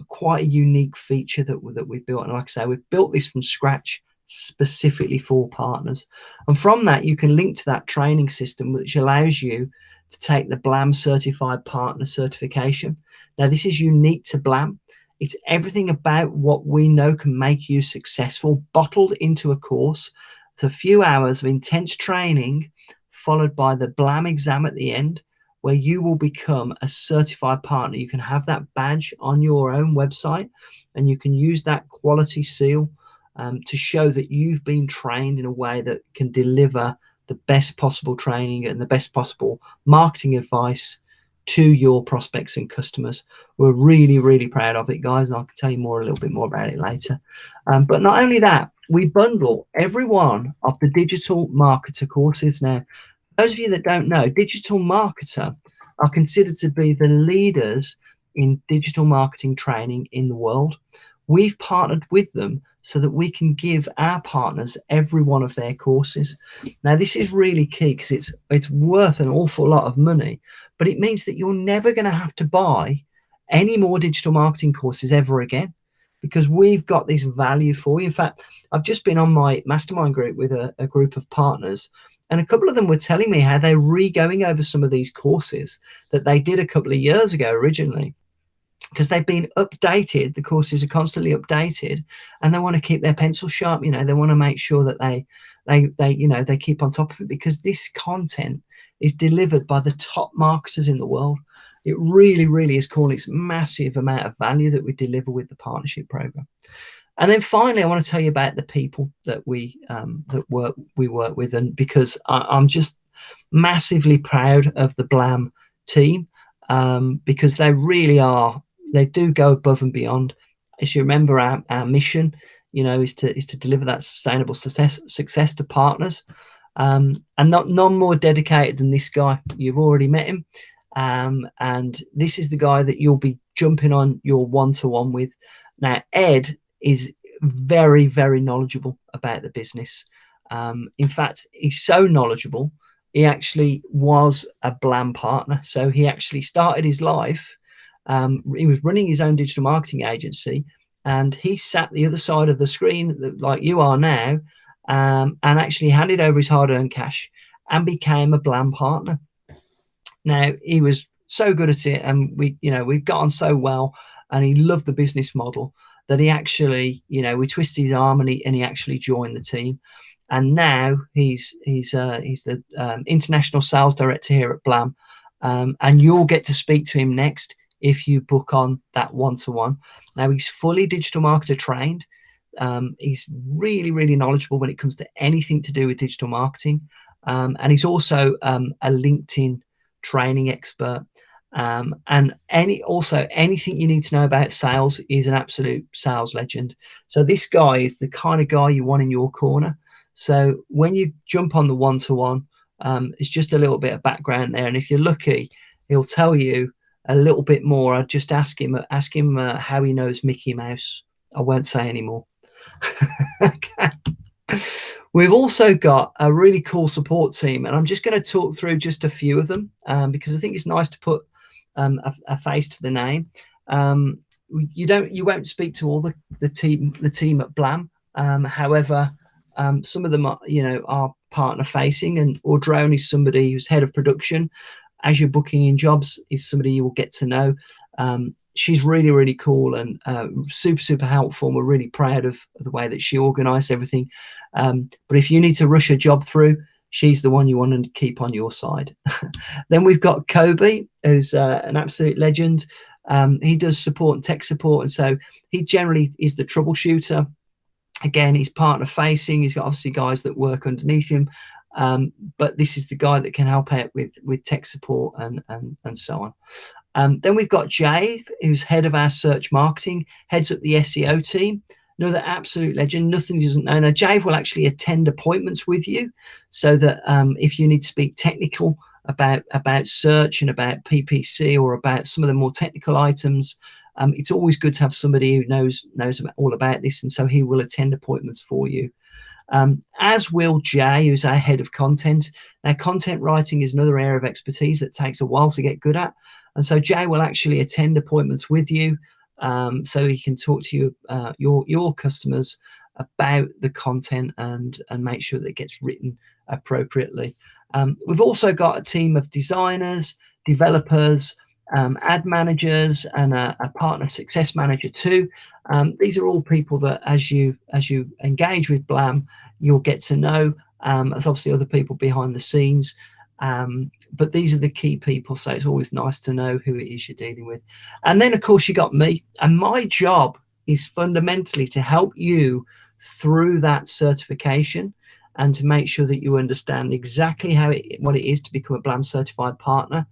S2: Quite a unique feature that we've built. And like I say, we've built this from scratch specifically for partners. And from that, you can link to that training system, which allows you to take the Blam Certified Partner certification. Now, this is unique to Blam. It's everything about what we know can make you successful, bottled into a course. It's a few hours of intense training, followed by the Blam exam at the end, where you will become a certified partner. You can have that badge on your own website, and you can use that quality seal to show that you've been trained in a way that can deliver the best possible training and the best possible marketing advice to your prospects and customers. We're really, really proud of it, guys, and I can tell you a little bit more about it later. But not only that, we bundle every one of the digital marketer courses. Now, those of you that don't know, digital marketer are considered to be the leaders in digital marketing training in the world. we've partnered with them so that we can give our partners every one of their courses. Now, this is really key because it's worth an awful lot of money, but it means that you're never going to have to buy any more digital marketing courses ever again, because we've got this value for you. In fact, I've just been on my mastermind group with a group of partners, and a couple of them were telling me how they're re-going over some of these courses that they did a couple of years ago originally, because they've been updated. The courses are constantly updated, and they want to keep their pencil sharp. They want to make sure that they keep on top of it, because this content is delivered by the top marketers in the world. It really, really is cool. It's massive amount of value that we deliver with the partnership program. And then finally, I want to tell you about the people that we work with, and because I'm just massively proud of the Blam team, because they really are. They do go above and beyond. As you remember, our mission, is to deliver that sustainable success to partners, and none more dedicated than this guy. You've already met him. And this is the guy that you'll be jumping on your one-to-one with. Now, Ed is very, very knowledgeable about the business. In fact, he's so knowledgeable, he actually was a Blam partner. So he actually started his life. He was running his own digital marketing agency, and he sat the other side of the screen like you are now, and actually handed over his hard-earned cash and became a Blam partner. Now, he was so good at it, and we got on so well, and he loved the business model that he actually, we twisted his arm, and he actually joined the team. And now he's the international sales director here at Blam, and you'll get to speak to him next if you book on that one-to-one. Now, he's fully digital marketer trained. He's really, really knowledgeable when it comes to anything to do with digital marketing, and he's also a LinkedIn training expert, and anything you need to know about sales. Is an absolute sales legend. So this guy is the kind of guy you want in your corner. So when you jump on the one-to-one, it's just a little bit of background there, and if you're lucky, he'll tell you a little bit more. I'd just ask him how he knows Mickey Mouse. I won't say anymore. Okay. We've also got a really cool support team, and I'm just going to talk through just a few of them, because I think it's nice to put a face to the name. You won't speak to all the team at Blam. However, some of them are partner facing, and Audrone is somebody who's head of production. As you're booking in jobs, is somebody you will get to know. She's really, really cool and super, super helpful. And we're really proud of the way that she organised everything. But if you need to rush a job through, she's the one you want to keep on your side. Then we've got Kobe, who's an absolute legend. He does support and tech support, and so he generally is the troubleshooter. Again, he's partner facing. He's got obviously guys that work underneath him, but this is the guy that can help out with tech support and so on. Then we've got Jay, who's head of our search marketing, heads up the SEO team. Another absolute legend. Nothing he doesn't know. Now, Jay will actually attend appointments with you, so that if you need to speak technical about search and about PPC or about some of the more technical items, it's always good to have somebody who knows all about this, and so he will attend appointments for you. As will Jay, who's our head of content. Now, content writing is another area of expertise that takes a while to get good at, and so Jay will actually attend appointments with you, so he can talk to you, your customers, about the content and make sure that it gets written appropriately. We've also got a team of designers, developers, ad managers, and a partner success manager too. These are all people that as you engage with Blam, you'll get to know. There's obviously other people behind the scenes, but these are the key people, so it's always nice to know who it is you're dealing with. And then of course you got me, and my job is fundamentally to help you through that certification and to make sure that you understand exactly what it is to become a Blam certified partner,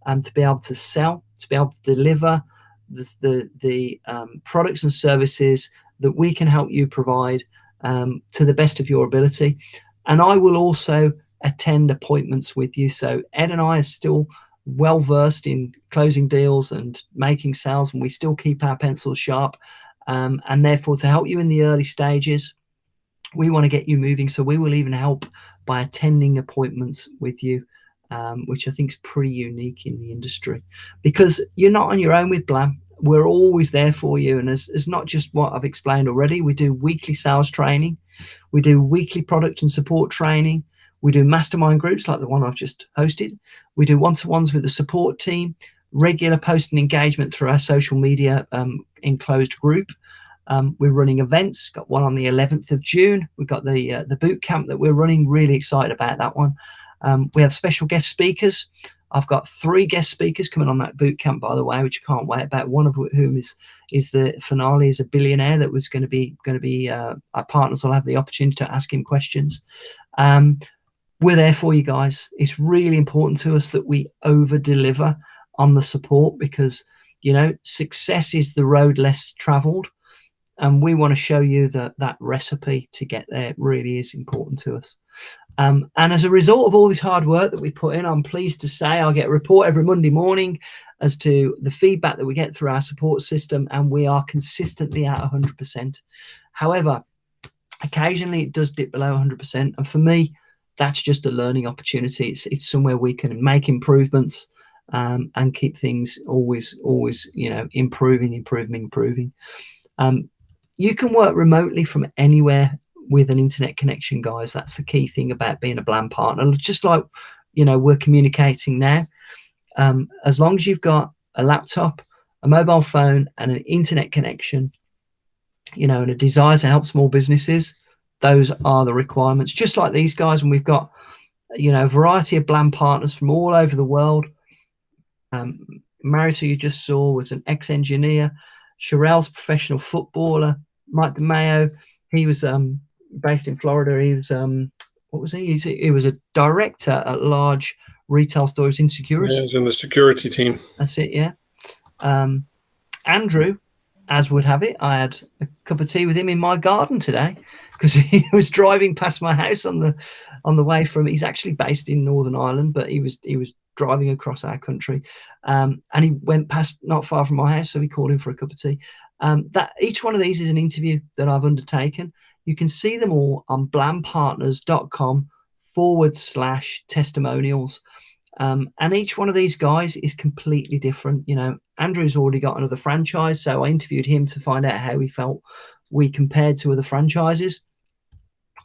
S2: and to be able to sell, to be able to deliver the products and services that we can help you provide to the best of your ability. And I will also attend appointments with you. So Ed and I are still well versed in closing deals and making sales, and we still keep our pencils sharp. and therefore to help you in the early stages, we want to get you moving. So we will even help by attending appointments with you, which I think is pretty unique in the industry, because you're not on your own with Blam. We're always there for you. And it's not just what I've explained already. We do weekly sales training. We do weekly product and support training. We do mastermind groups like the one I've just hosted. We do one-to-ones with the support team, regular post and engagement through our social media enclosed group. We're running events. Got one on the 11th of June. We've got the boot camp that we're running. Really excited about that one. We have special guest speakers. I've got 3 guest speakers coming on that boot camp, by the way, which I can't wait about. One of whom is the finale, is a billionaire that was going to be our partners will have the opportunity to ask him questions. We're there for you guys. It's really important to us that we over deliver on the support, because success is the road less traveled, and we want to show you that recipe to get there really is important to us. And as a result of all this hard work that we put in, I'm pleased to say I get a report every Monday morning as to the feedback that we get through our support system, and we are consistently at 100%. However, occasionally it does dip below 100%, and for me, that's just a learning opportunity. It's somewhere we can make improvements and keep things always improving. You can work remotely from anywhere with an internet connection, guys. That's the key thing about being a Blam partner. Just like we're communicating now, as long as you've got a laptop, a mobile phone, and an internet connection, and a desire to help small businesses, those are the requirements. Just like these guys, and we've got a variety of Blam partners from all over the world. Marito, you just saw, was an ex-engineer. Sherelle's a professional footballer. Mike DeMayo, he was based in Florida. He was what was he? He was a director at large retail stores in security.
S1: Yeah, he's in the security team.
S2: That's it. Yeah. Andrew, as would have it, I had a cup of tea with him in my garden today, because he was driving past my house on the way from. He's actually based in Northern Ireland, but he was driving across our country, and he went past not far from my house, so we called him for a cup of tea. That each one of these is an interview that I've undertaken. You can see them all on blampartners.com/testimonials. And each one of these guys is completely different. Andrew's already got another franchise, so I interviewed him to find out how he felt we compared to other franchises.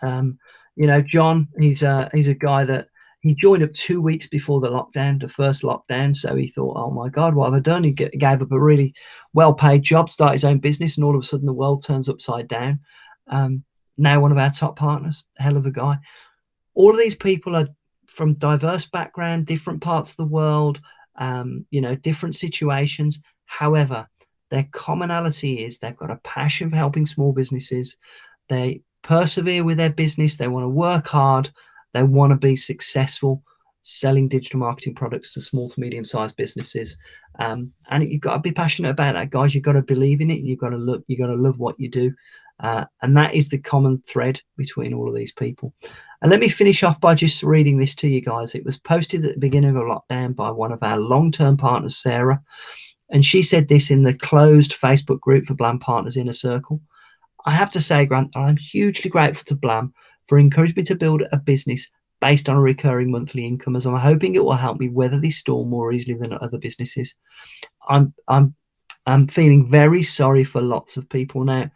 S2: John, he's a guy that he joined up 2 weeks before the first lockdown. So he thought, oh my God, what have I done? He gave up a really well-paid job, started his own business, and all of a sudden the world turns upside down. Now one of our top partners, a hell of a guy. All of these people are from diverse background, different parts of the world, different situations. However, their commonality is they've got a passion for helping small businesses. They persevere with their business. They want to work hard. They want to be successful selling digital marketing products to small to medium-sized businesses. And you've got to be passionate about that, guys. You've got to believe in it. You've got to love what you do. And that is the common thread between all of these people. And let me finish off by just reading this to you guys. It was posted at the beginning of a lockdown by one of our long-term partners, Sarah. And she said this in the closed Facebook group for Blam Partners Inner Circle. I have to say, Grant, I'm hugely grateful to Blam for encouraging me to build a business based on a recurring monthly income, as I'm hoping it will help me weather this storm more easily than other businesses. I'm feeling very sorry for lots of people now,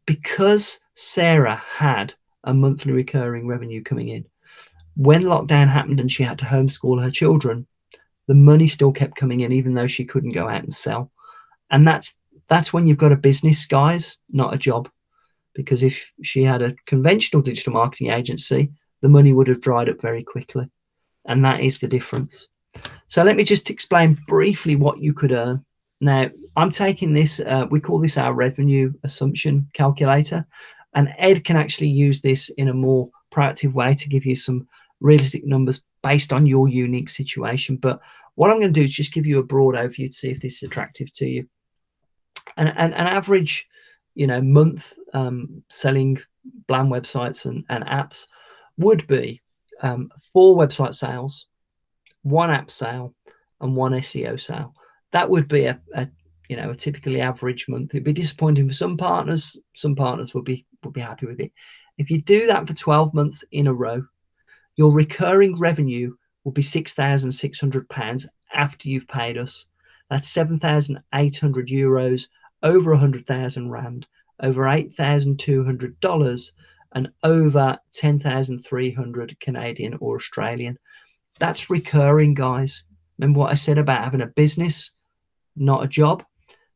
S2: because Sarah had a monthly recurring revenue coming in. When lockdown happened and she had to homeschool her children, the money still kept coming in, even though she couldn't go out and sell. And that's when you've got a business, guys, not a job. Because if she had a conventional digital marketing agency, the money would have dried up very quickly. And that is the difference. So let me just explain briefly what you could earn. Now, I'm taking this, we call this our revenue assumption calculator. And Ed can actually use this in a more proactive way to give you some realistic numbers based on your unique situation. But what I'm going to do is just give you a broad overview to see if this is attractive to you. And an average, month selling Blam websites and apps would be 4 website sales, 1 app sale, and 1 SEO sale. That would be a you know, a typically average month. It'd be disappointing for some partners. Some partners would be happy with it. If you do that for 12 months in a row, your recurring revenue will be £6,600 after you've paid us. That's 7,800 euros, over 100,000 rand, over $8,200, and over 10,300 Canadian or Australian. That's recurring, guys. Remember what I said about having a business, not a job?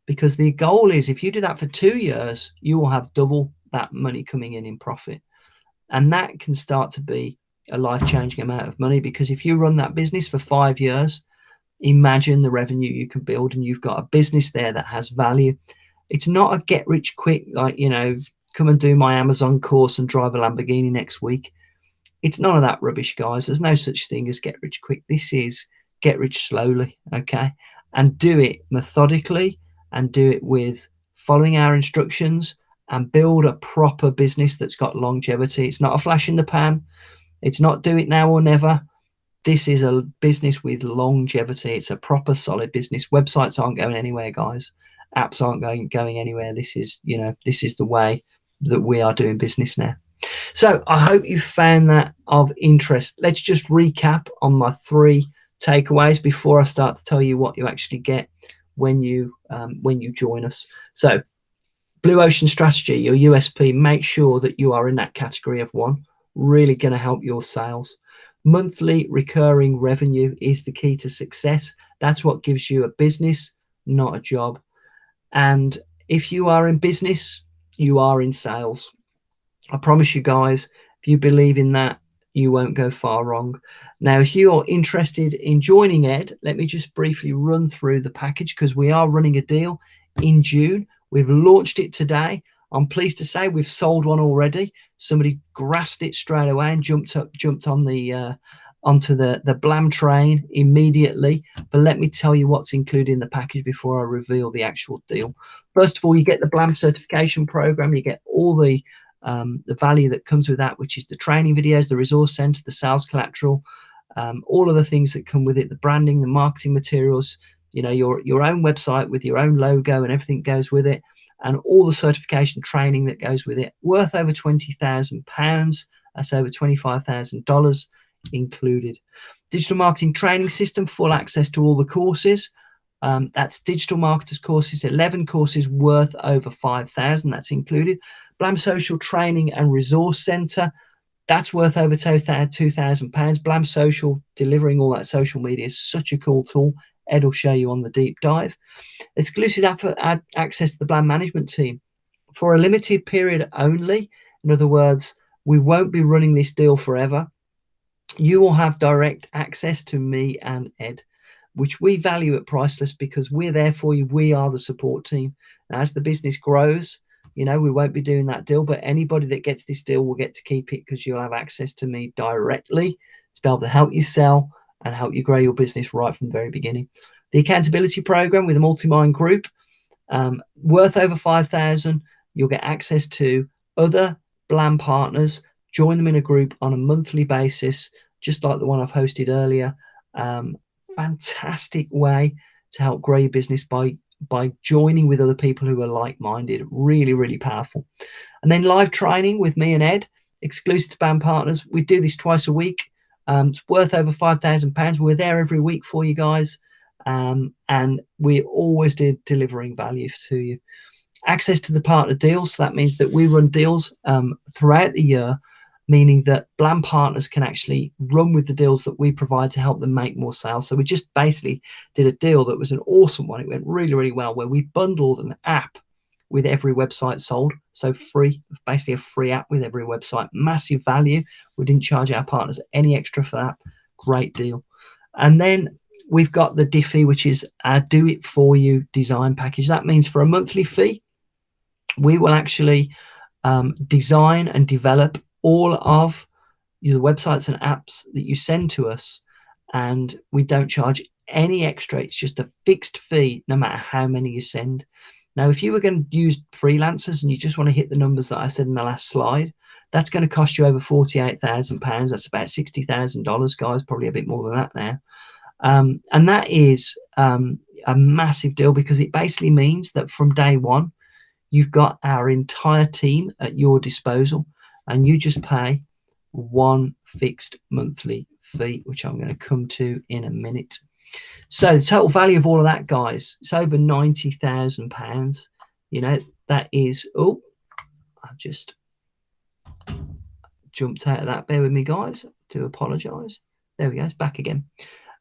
S2: Because the goal is, if you do that for 2 years, you will have double that money coming in profit. And that can start to be a life-changing amount of money, because if you run that business for 5 years, imagine the revenue you can build, and you've got a business there that has value. It's not a get rich quick, like, you know, come and do my Amazon course and drive a Lamborghini next week. It's none of that rubbish, guys. There's no such thing as get rich quick. This is get rich slowly, okay? And do it methodically, and do it with following our instructions, and build a proper business that's got longevity. It's not a flash in the pan. It's not do it now or never. This is a business with longevity. It's a proper solid business. Websites aren't going anywhere, guys. Apps aren't going anywhere. This is, you know, this is the way that we are doing business now. So I hope you found that of interest. Let's just recap on my 3 takeaways before I start to tell you what you actually get when you join us. So, Blue Ocean strategy, your USP, make sure that you are in that category of 1. Really going to help your sales. Monthly recurring revenue is the key to success. That's what gives you a business, not a job. And if you are in business, you are in sales. I promise you guys, if you believe in that, you won't go far wrong. Now, if you're interested in joining Ed, let me just briefly run through the package, because we are running a deal in June. We've launched it today. I'm pleased to say we've sold one already. Somebody grasped it straight away and jumped on the onto the Blam train immediately. But let me tell you what's included in the package before I reveal the actual deal. First of all, you get the Blam certification program. You get all the value that comes with that, which is the training videos, the resource center, the sales collateral, all of the things that come with it, the branding, the marketing materials, you know, your own website with your own logo and everything goes with it, and all the certification training that goes with it, worth over £20,000. That's over $25,000 included. Digital marketing training system, full access to all the courses. That's digital marketers courses, 11 courses worth over 5,000. That's included. Blam social training and resource center, that's worth over £2,000. Blam social, delivering all that social media, is such a cool tool. Ed will show you on the deep dive. Exclusive access to the Blam management team for a limited period only. In other words, we won't be running this deal forever. You will have direct access to me and Ed, which we value at priceless, because we're there for you. We are the support team. And as the business grows, you know, we won't be doing that deal, but anybody that gets this deal will get to keep it, because you'll have access to me directly to be able to help you sell and help you grow your business right from the very beginning. The accountability program with a multi-mind group, worth over 5,000. You'll get access to other Blam partners. Join them in a group on a monthly basis, just like the one I've hosted earlier. Fantastic way to help grow your business by joining with other people who are like-minded. Really, really powerful. And then live training with me and Ed, exclusive to Blam partners. We do this twice a week. It's worth over £5,000. We're there every week for you guys, and we always delivering value to you. Access to the partner deals. So that means that we run deals throughout the year, meaning that Blam partners can actually run with the deals that we provide to help them make more sales. So we just basically did a deal that was an awesome one. It went really, really well, where we bundled an app with every website sold. So free, basically a free app with every website. Massive value. We didn't charge our partners any extra for that. Great deal. And then we've got the Diffie, which is our do it for you design package. That means for a monthly fee, we will actually design and develop all of the websites and apps that you send to us, and we don't charge any extra. It's just a fixed fee no matter how many you send. Now, if you were going to use freelancers and you just want to hit the numbers that I said in the last slide, that's going to cost you over £48,000. That's about $60,000, guys, probably a bit more than that now. And that is a massive deal, because it basically means that from day one, you've got our entire team at your disposal, and you just pay one fixed monthly fee, which I'm going to come to in a minute. So the total value of all of that, guys, it's over £90,000. You know, that is, oh, I've just jumped out of that. Bear with me, guys. I do apologize. There we go. It's back again.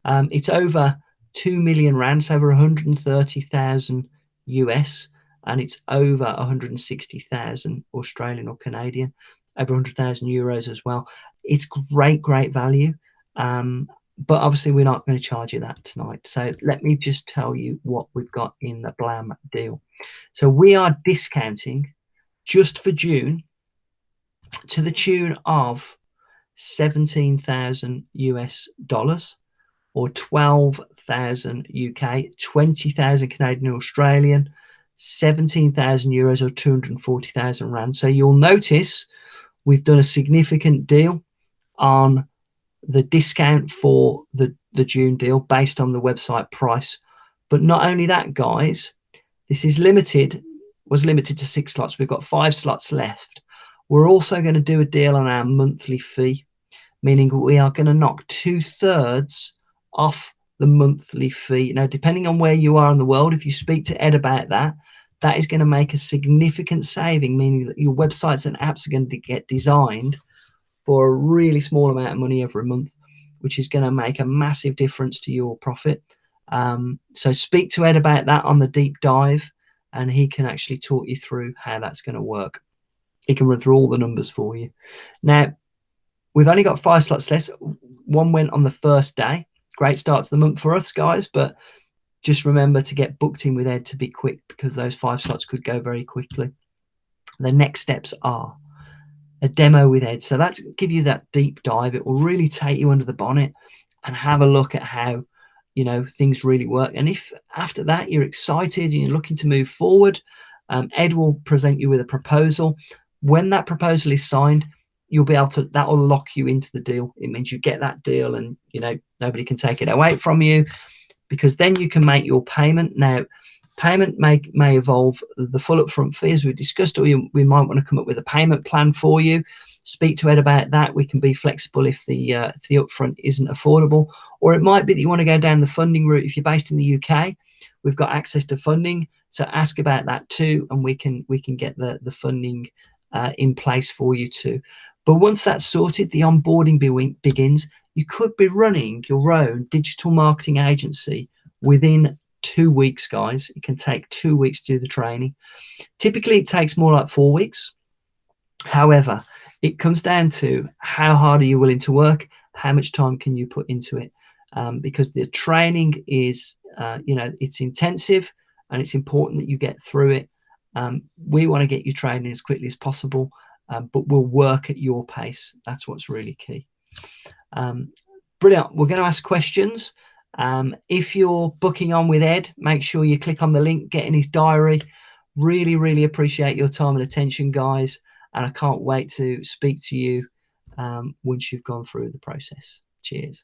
S2: It's over 2 million rands, over 130,000 US, and it's over 160,000 Australian or Canadian, over 100,000 euros as well. It's great value. But obviously we're not going to charge you that tonight. So let me just tell you what we've got in the Blam deal. So we are discounting just for June to the tune of 17,000 US dollars, or 12,000 UK, 20,000 Canadian or Australian, 17,000 euros or 240,000 rand. So you'll notice we've done a significant deal on the discount for the June deal based on the website price. But not only that, guys, this is was limited to 6 slots. We've got 5 slots left. We're also going to do a deal on our monthly fee, meaning we are going to knock 2/3 off the monthly fee. Now, depending on where you are in the world, if you speak to Ed about that, that is going to make a significant saving, meaning that your websites and apps are going to get designed for a really small amount of money every month, which is going to make a massive difference to your profit. So speak to Ed about that on the deep dive, and he can actually talk you through how that's going to work. He can run through all the numbers for you. Now, we've only got 5 slots left. One went on the first day. Great start to the month for us, guys, but just remember to get booked in with Ed to be quick, because those 5 slots could go very quickly. The next steps are a demo with Ed. So that's give you that deep dive. It will really take you under the bonnet and have a look at how, you know, things really work. And if after that you're excited and you're looking to move forward, Ed will present you with a proposal. When that proposal is signed, you'll be able to, that will lock you into the deal. It means you get that deal, and, you know, nobody can take it away from you, because then you can make your payment. Now, payment may evolve the full upfront fee, as we discussed, or we might want to come up with a payment plan for you. Speak to Ed about that. We can be flexible if the upfront isn't affordable, or it might be that you want to go down the funding route. If you're based in the UK, we've got access to funding, so ask about that too, and we can get the funding in place for you too. But once that's sorted, the onboarding begins. You could be running your own digital marketing agency within 2 weeks, guys. It can take 2 weeks to do the training. Typically, it takes more like 4 weeks. However, it comes down to how hard are you willing to work, how much time can you put into it, because the training is, you know, it's intensive, and it's important that you get through it. We want to get you training as quickly as possible, but we'll work at your pace. That's what's really key. Brilliant. We're going to ask questions. If you're booking on with Ed, make sure you click on the link, get in his diary. Really appreciate your time and attention, guys, and I can't wait to speak to you once you've gone through the process. Cheers.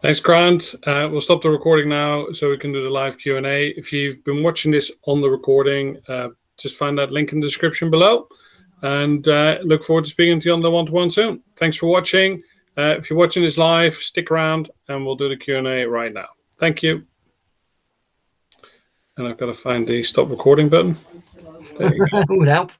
S1: Thanks, Grant. We'll stop the recording now so we can do the live Q&A. If you've been watching this on the recording, just find that link in the description below, and look forward to speaking to you on the one-to-one soon. Thanks for watching. If you're watching this live, stick around and we'll do the Q&A right now. Thank you. And I've got to find the stop recording button. There you go.
S2: Would help.